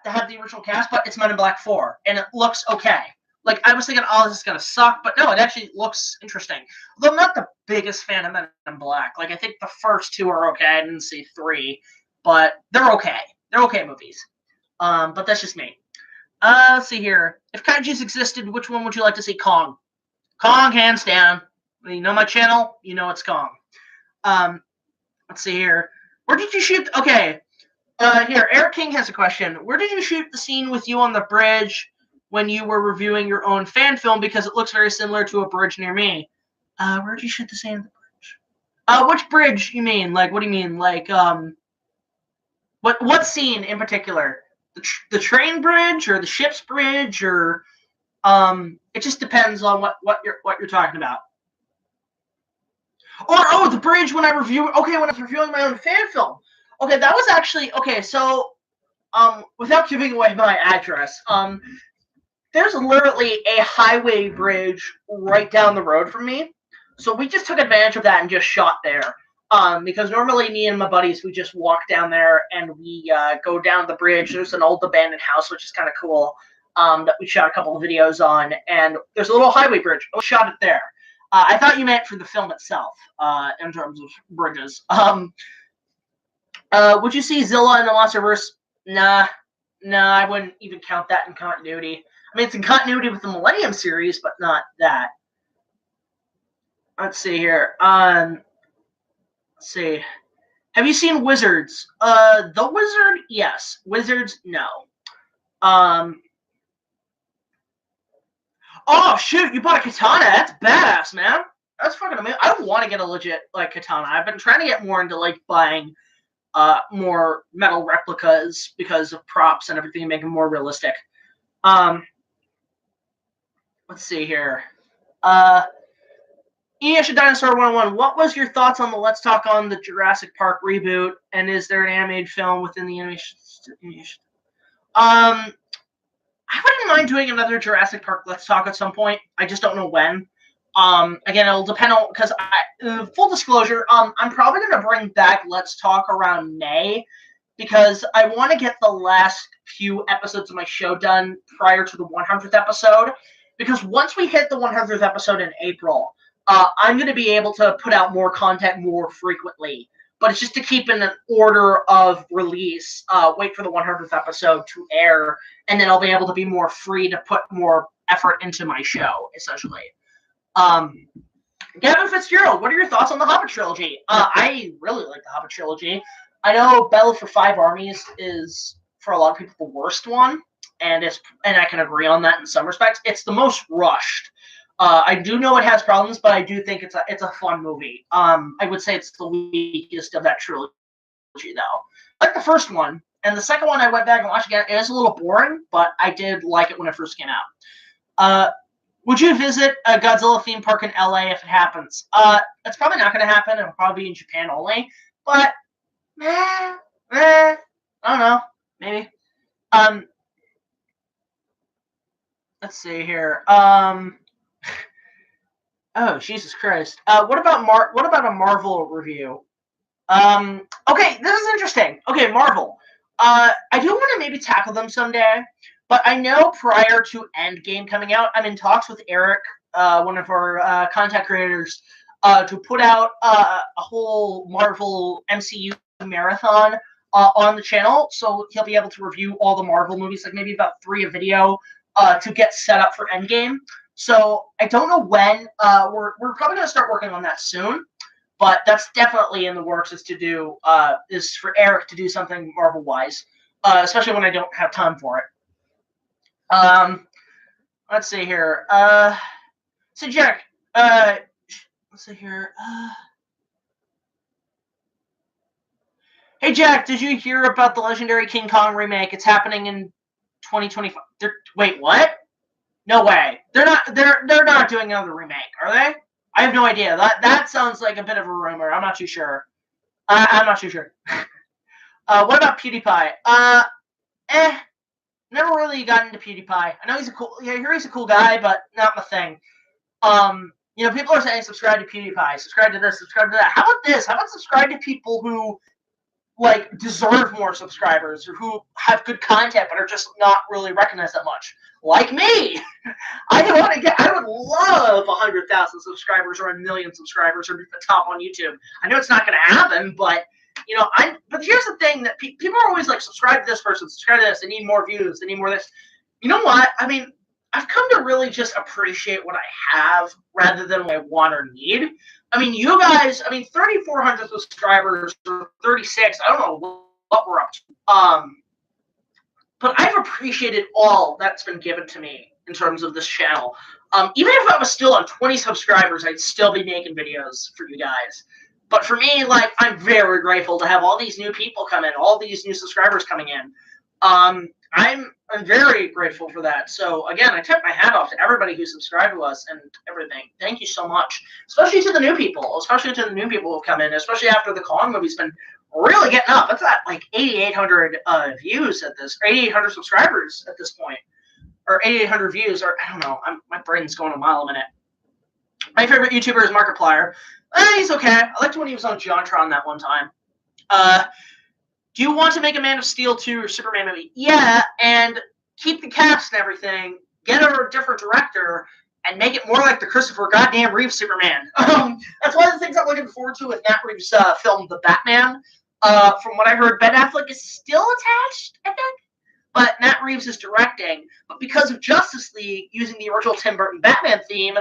to have the original cast, but it's Men in Black 4, and it looks okay. Like, I was thinking, oh, this is going to suck, but no, it actually looks interesting. Although I'm not the biggest fan of Men in Black. Like, I think the first 2 are okay. I didn't see 3, but they're okay. They're okay movies. But that's just me. Let's see here. If Kaijus existed, which one would you like to see? Kong. Kong, hands down. You know my channel, you know it's Kong. Let's see here. Where did you shoot? Okay. Here, Eric King has a question. Where did you shoot the scene with you on the bridge when you were reviewing your own fan film, because it looks very similar to a bridge near me? Where did you shoot the scene on the bridge? Which bridge you mean? Like, what do you mean? Like, what scene in particular? The train bridge or the ship's bridge, or it just depends on what you're talking about. Or the bridge when I was reviewing my own fan film. Okay, that was actually okay. So, without giving away my address, there's literally a highway bridge right down the road from me. So we just took advantage of that and just shot there. Because normally me and my buddies, we just walk down there and we go down the bridge. There's an old abandoned house, which is kind of cool, that we shot a couple of videos on. And there's a little highway bridge. We shot it there. I thought you meant for the film itself, in terms of bridges. Would you see Zilla in the Monsterverse? Nah, I wouldn't even count that in continuity. I mean, it's in continuity with the Millennium series, but not that. Let's see here. Let's see. Have you seen Wizards? The Wizard? Yes. Wizards? No. Oh, shoot, you bought a katana. That's badass, man. That's fucking amazing. I want to get a legit, like, katana. I've been trying to get more into, like, buying more metal replicas because of props and everything and make them more realistic. Let's see here. Easha Dinosaur 101, what was your thoughts on the Let's Talk on the Jurassic Park reboot, and is there an animated film within the animation? I wouldn't mind doing another Jurassic Park Let's Talk at some point. I just don't know when. Again, it'll depend on, because full disclosure, I'm probably going to bring back Let's Talk around May, because I want to get the last few episodes of my show done prior to the 100th episode, because once we hit the 100th episode in April, I'm going to be able to put out more content more frequently. But it's just to keep in an order of release, wait for the 100th episode to air, and then I'll be able to be more free to put more effort into my show, essentially. Gavin Fitzgerald, what are your thoughts on the Hobbit trilogy? I really like the Hobbit trilogy. I know Battle for Five Armies is, for a lot of people, the worst one, and I can agree on that in some respects. It's the most rushed. I do know it has problems, but I do think it's a fun movie. I would say it's the weakest of that trilogy, though. I like the first one, and the second one I went back and watched again. It is a little boring, but I did like it when it first came out. Would you visit a Godzilla theme park in LA if it happens? It's probably not going to happen. It'll probably be in Japan only. But, I don't know. Maybe. Let's see here. Oh, Jesus Christ. What about a Marvel review? Okay, this is interesting. Okay, Marvel. I do want to maybe tackle them someday, but I know prior to Endgame coming out, I'm in talks with Eric, one of our content creators, to put out a whole Marvel MCU marathon on the channel, so he'll be able to review all the Marvel movies, like maybe about 3 a video, to get set up for Endgame. So I don't know when. We're probably going to start working on that soon, but that's definitely in the works. Is for Eric to do something Marvel wise, especially when I don't have time for it. Let's see here. So Jack, let's see here. Hey Jack, did you hear about the legendary King Kong remake? It's happening in 2025. Wait, what? No way. They're not doing another remake, are they? I have no idea. That sounds like a bit of a rumor. I'm not too sure. I'm not too sure. What about PewDiePie? Never really got into PewDiePie. I know I hear he's a cool guy, but not my thing. People are saying subscribe to PewDiePie, subscribe to this, subscribe to that. How about this? How about subscribe to people who deserve more subscribers, or who have good content but are just not really recognized that much, like me. I would love 100,000 subscribers or 1 million subscribers, or be the top on YouTube. I know it's not going to happen, but but here's the thing that people are always like, subscribe to this person, subscribe to this. They need more views. They need more of this. You know what? I mean, I've come to really just appreciate what I have rather than what I want or need. I mean, you guys, 3,400 subscribers or 36, I don't know what we're up to. But I've appreciated all that's been given to me in terms of this channel. Even if I was still on 20 subscribers, I'd still be making videos for you guys. But for me, I'm very grateful to have all these new people come in, all these new subscribers coming in. I'm very grateful for that. So again, I tip my hat off to everybody who subscribed to us and everything. Thank you so much, especially to the new people, who've come in, especially after the Kong movie's been really getting up. It's at 8,800 views at this, or 8,800 subscribers at this point, or 8,800 views, or I don't know. My brain's going a mile a minute. My favorite YouTuber is Markiplier. He's okay. I liked when he was on Jontron that one time. Do you want to make a Man of Steel 2 or Superman movie? Yeah, and keep the cast and everything, get a different director, and make it more like the Christopher goddamn Reeve Superman. That's one of the things I'm looking forward to with Matt Reeves' film, The Batman. From what I heard, Ben Affleck is still attached, I think. But Matt Reeves is directing. But because of Justice League using the original Tim Burton Batman theme,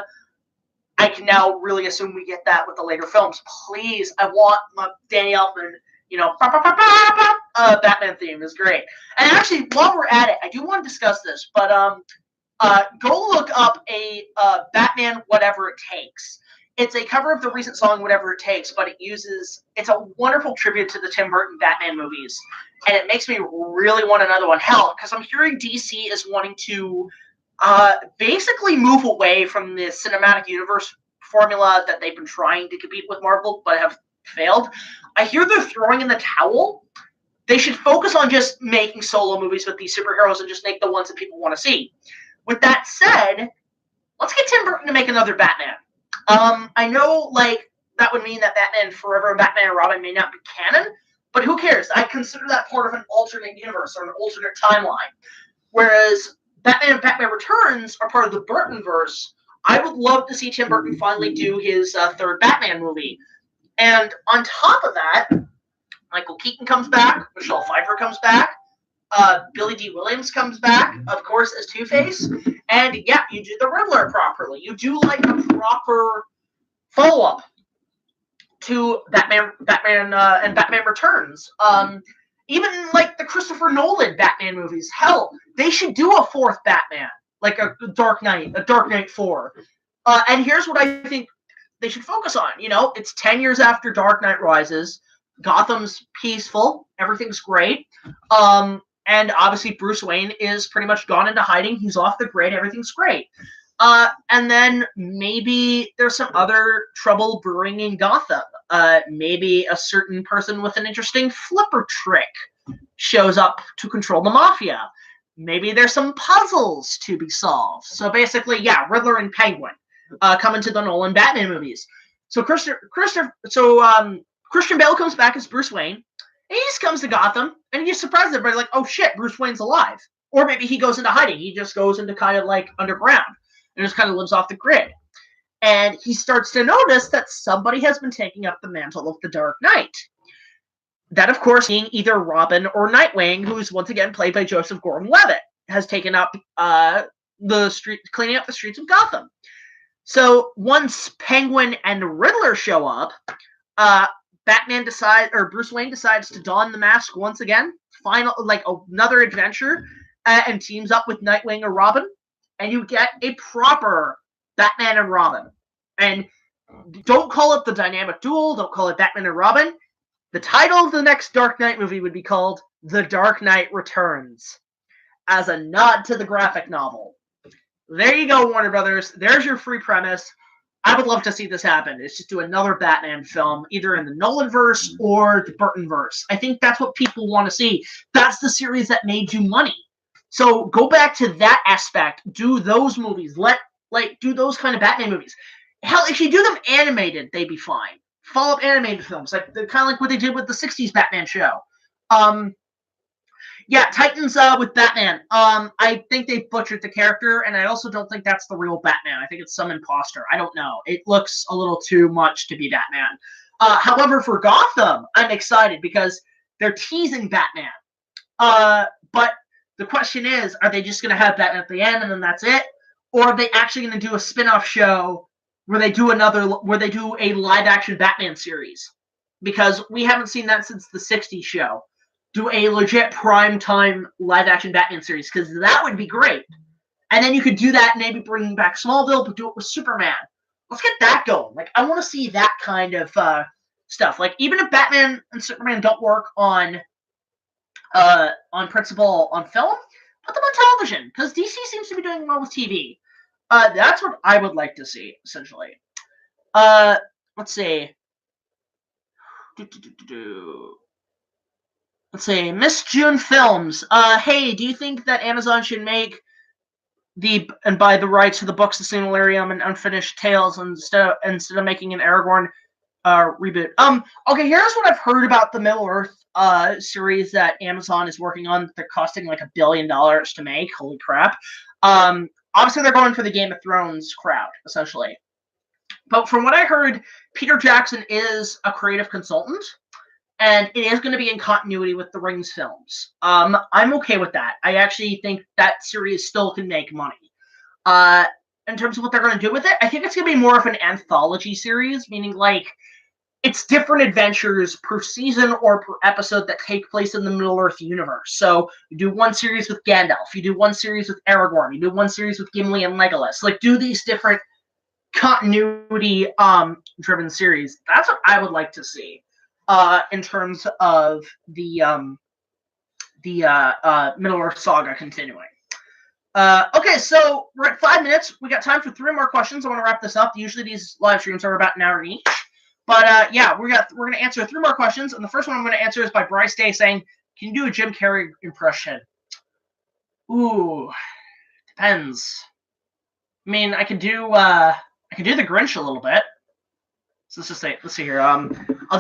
I can now really assume we get that with the later films. Please, I want my Danny Elfman, Batman theme is great. And actually, while we're at it, I do want to discuss this, but go look up a Batman Whatever It Takes. It's a cover of the recent song Whatever It Takes, but it's a wonderful tribute to the Tim Burton Batman movies. And it makes me really want another one. Hell, because I'm hearing DC is wanting to basically move away from the cinematic universe formula that they've been trying to compete with Marvel, but have failed. I hear they're throwing in the towel. They should focus on just making solo movies with these superheroes and just make the ones that people want to see. With that said, let's get Tim Burton to make another Batman. I know, that would mean that Batman Forever and Batman and Robin may not be canon, but who cares? I consider that part of an alternate universe or an alternate timeline. Whereas Batman and Batman Returns are part of the Burtonverse. I would love to see Tim Burton finally do his third Batman movie. And on top of that, Michael Keaton comes back, Michelle Pfeiffer comes back, Billy D. Williams comes back, of course, as Two-Face. And yeah, you do the Riddler properly. You do a proper follow-up to Batman and Batman Returns. Even the Christopher Nolan Batman movies. Hell, they should do a fourth Batman, like a Dark Knight 4. And here's what I think they should focus on. It's 10 years after Dark Knight Rises. Gotham's peaceful. Everything's great. And obviously Bruce Wayne is pretty much gone into hiding. He's off the grid. Everything's great. And then maybe there's some other trouble brewing in Gotham. Maybe a certain person with an interesting flipper trick shows up to control the mafia. Maybe there's some puzzles to be solved. So basically, yeah, Riddler and Penguin come into the Nolan Batman movies. So Christian Bale comes back as Bruce Wayne. And he just comes to Gotham, and he just surprises everybody, like, oh shit, Bruce Wayne's alive. Or maybe he goes into hiding. He just goes into kind of underground and just kind of lives off the grid. And he starts to notice that somebody has been taking up the mantle of the Dark Knight. That, of course, being either Robin or Nightwing, who's once again played by Joseph Gordon-Levitt, has taken up cleaning up the streets of Gotham. So once Penguin and Riddler show up, Bruce Wayne decides to don the mask once again, another adventure, and teams up with Nightwing or Robin, and you get a proper Batman and Robin. And don't call it the Dynamic Duel, don't call it Batman and Robin. The title of the next Dark Knight movie would be called The Dark Knight Returns, as a nod to the graphic novel. There you go, Warner Brothers. There's your free premise. I would love to see this happen. It's just do another Batman film, either in the Nolanverse or the Burtonverse. I think that's what people want to see. That's the series that made you money. So go back to that aspect. Do those movies. Do those kind of Batman movies. Hell, if you do them animated, they'd be fine. Follow-up animated films, kind of like what they did with the 60s Batman show. Yeah, Titans with Batman. I think they butchered the character, and I also don't think that's the real Batman. I think it's some imposter. I don't know. It looks a little too much to be Batman. However, for Gotham, I'm excited because they're teasing Batman. But the question is, are they just going to have Batman at the end and then that's it? Or are they actually going to do a spin-off show where they do a live-action Batman series? Because we haven't seen that since the 60s show. Do a legit prime-time live-action Batman series, because that would be great. And then you could do that and maybe bring back Smallville, but do it with Superman. Let's get that going. I want to see that kind of stuff. Even if Batman and Superman don't work on principle on film, put them on television, because DC seems to be doing well with TV. That's what I would like to see, essentially. Let's see. Let's see. Miss June Films. Hey, do you think that Amazon should make buy the rights to the books, the Silmarillion, and Unfinished Tales instead of making an Aragorn reboot. Okay, here's what I've heard about the Middle Earth series that Amazon is working on. They're costing like $1 billion to make. Holy crap. Obviously they're going for the Game of Thrones crowd, essentially. But from what I heard, Peter Jackson is a creative consultant, and it is going to be in continuity with the Rings films. I'm okay with that. I actually think that series still can make money. In terms of what they're going to do with it, I think it's going to be more of an anthology series, meaning like it's different adventures per season or per episode that take place in the Middle-earth universe. So you do one series with Gandalf, you do one series with Aragorn, you do one series with Gimli and Legolas. Like, do these different continuity driven series. That's what I would like to see in terms of the Middle-earth saga continuing. Okay, so we're at 5 minutes. We got time for 3 more questions. I want to wrap this up. Usually these live streams are about an hour each. But yeah, we're going to answer 3 more questions. And the first one I'm going to answer is by Bryce Day saying, can you do a Jim Carrey impression? Ooh, depends. I mean, I could do the Grinch a little bit. So let's see here. I'll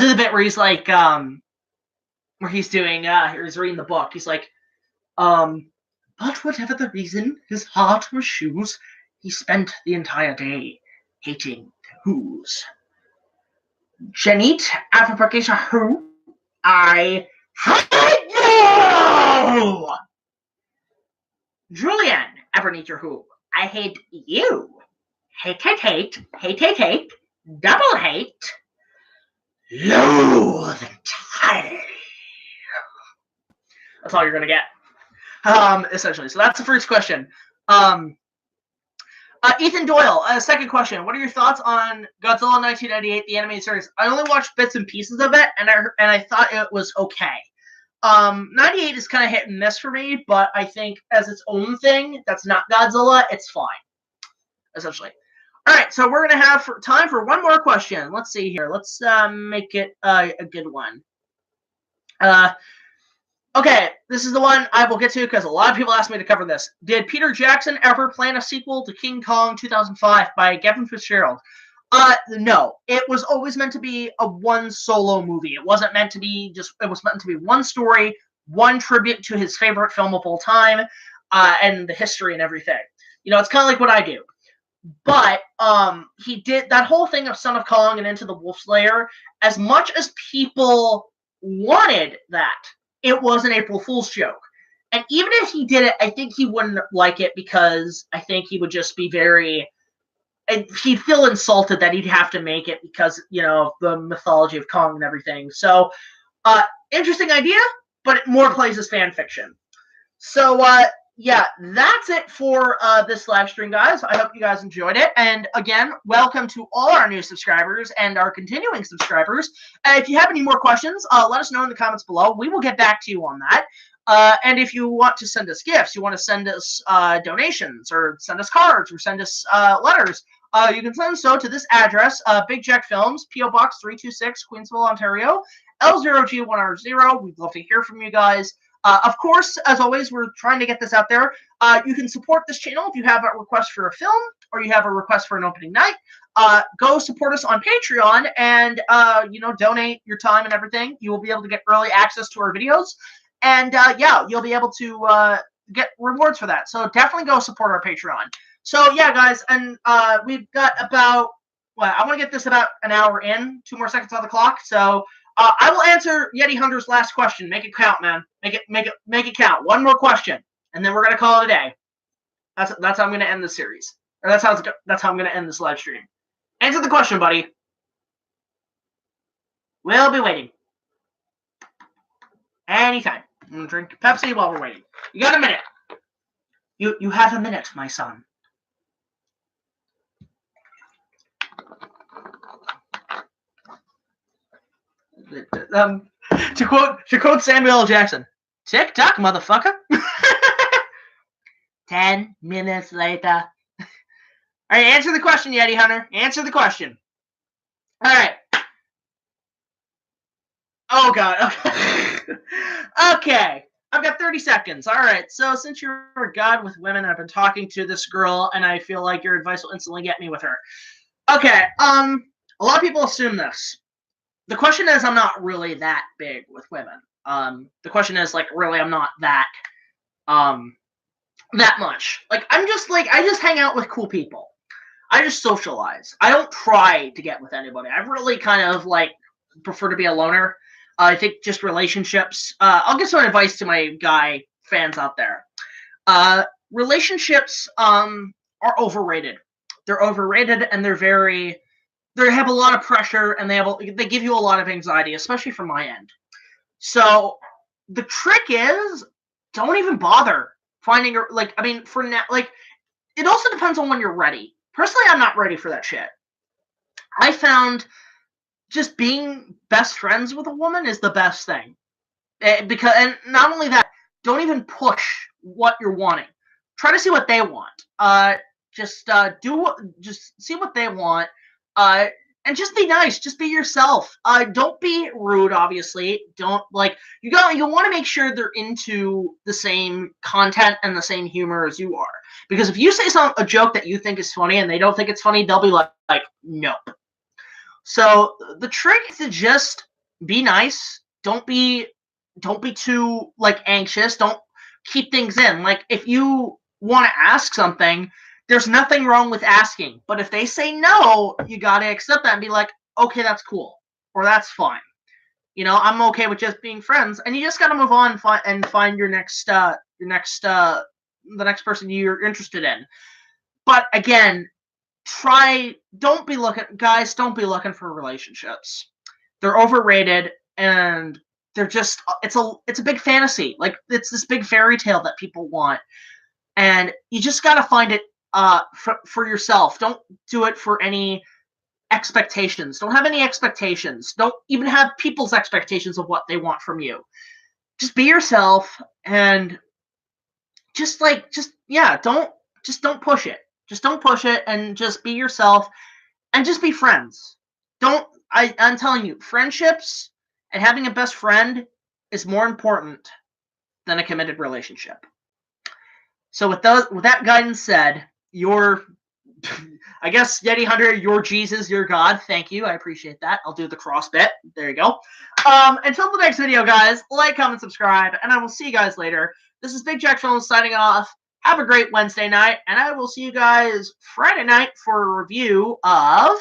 do the bit where he's like, where he's doing, he's reading the book. He's like, but whatever the reason, his heart was shoes. He spent the entire day hating Who's. Janit, Afropakisha Who, I hate you! Julian, Ebenezer Who, I hate you. Hate, hate, hate, hate, hate, hate, double hate, loathe entirely. That's all you're gonna get. Essentially. So that's the first question. Ethan Doyle, second question. What are your thoughts on Godzilla 1998, the animated series? I only watched bits and pieces of it, and I thought it was okay. 98 is kind of hit and miss for me, but I think as its own thing, that's not Godzilla, it's fine. Essentially. All right, so we're going to have time for one more question. Let's see here. Let's make it a good one. Okay, this is the one I will get to because a lot of people asked me to cover this. Did Peter Jackson ever plan a sequel to King Kong 2005 by Kevin Fitzgerald? No. It was always meant to be a one solo movie. It wasn't meant to be it was meant to be one story, one tribute to his favorite film of all time, and the history and everything. You know, it's kind of like what I do. But he did that whole thing of Son of Kong and Into the Wolf's Lair. As much as people wanted that, it was an April Fool's joke. And even if he did it, I think he wouldn't like it because I think he would just be he'd feel insulted that he'd have to make it because, you know, of the mythology of Kong and everything. So, interesting idea, but it more plays as fan fiction. So, yeah, that's it for this live stream, guys. I hope you guys enjoyed it. And again, welcome to all our new subscribers and our continuing subscribers. If you have any more questions, let us know in the comments below. We will get back to you on that. And if you want to send us gifts, you want to send us donations, or send us cards, or send us letters, you can send so to this address, BigJackFilms, P.O. Box 326, Queensville, Ontario, L0G1R0. We'd love to hear from you guys. Of course, as always, we're trying to get this out there. You can support this channel if you have a request for a film or you have a request for an opening night. Go support us on Patreon and, you know, donate your time and everything. You will be able to get early access to our videos. And, yeah, you'll be able to get rewards for that. So definitely go support our Patreon. So, yeah, guys, and we've got about, well, I want to get this about an hour in, 2 more seconds on the clock. So, I will answer Yeti Hunter's last question. Make it count, man. Make it count. One more question, and then we're gonna call it a day. That's how I'm gonna end the series, or that's how I'm gonna end this live stream. Answer the question, buddy. We'll be waiting. Anytime. I'm gonna drink Pepsi while we're waiting. You got a minute. You have a minute, my son. To quote Samuel L. Jackson, tick tock, motherfucker. 10 minutes later. All right, answer the question, Yeti Hunter. Answer the question. All right. Oh God. Okay. I've got 30 seconds. All right. So since you're a god with women, I've been talking to this girl, and I feel like your advice will instantly get me with her. Okay. A lot of people assume this. The question is, I'm not really that big with women. The question is, like, really, I'm not that much. Like, I just hang out with cool people. I just socialize. I don't try to get with anybody. I really kind of, like, prefer to be a loner. I think just relationships. I'll give some advice to my guy fans out there. Relationships are overrated. They're overrated, and they have a lot of pressure, and they give you a lot of anxiety, especially from my end. So the trick is, don't even bother finding for now. Like, it also depends on when you're ready. Personally, I'm not ready for that shit. I found just being best friends with a woman is the best thing. And not only that, don't even push what you're wanting. Try to see what they want. Just see what they want. And just be nice. Just be yourself. Don't be rude. Obviously, don't you want to make sure they're into the same content and the same humor as you are. Because if you say a joke that you think is funny and they don't think it's funny, they'll be like nope. So the trick is to just be nice. Don't be too anxious. Don't keep things in. Like, if you want to ask something, there's nothing wrong with asking. But if they say no, you gotta accept that and be like, okay, that's cool, or that's fine. I'm okay with just being friends, and you just gotta move on and find the next person you're interested in. But again, don't be looking for relationships. They're overrated, and they're just, it's a big fantasy. Like, it's this big fairy tale that people want, and you just gotta find it for yourself. Don't do it for any expectations. Don't have any expectations. Don't even have people's expectations of what they want from you. Just be yourself, and don't push it. Just don't push it, and just be yourself, and just be friends. I'm telling you, friendships and having a best friend is more important than a committed relationship. So with that guidance said, I guess, Yeti Hunter, your Jesus, your God. Thank you. I appreciate that. I'll do the cross bit. There you go. Until the next video, guys, like, comment, subscribe, and I will see you guys later. This is BigJackFilms signing off. Have a great Wednesday night, and I will see you guys Friday night for a review of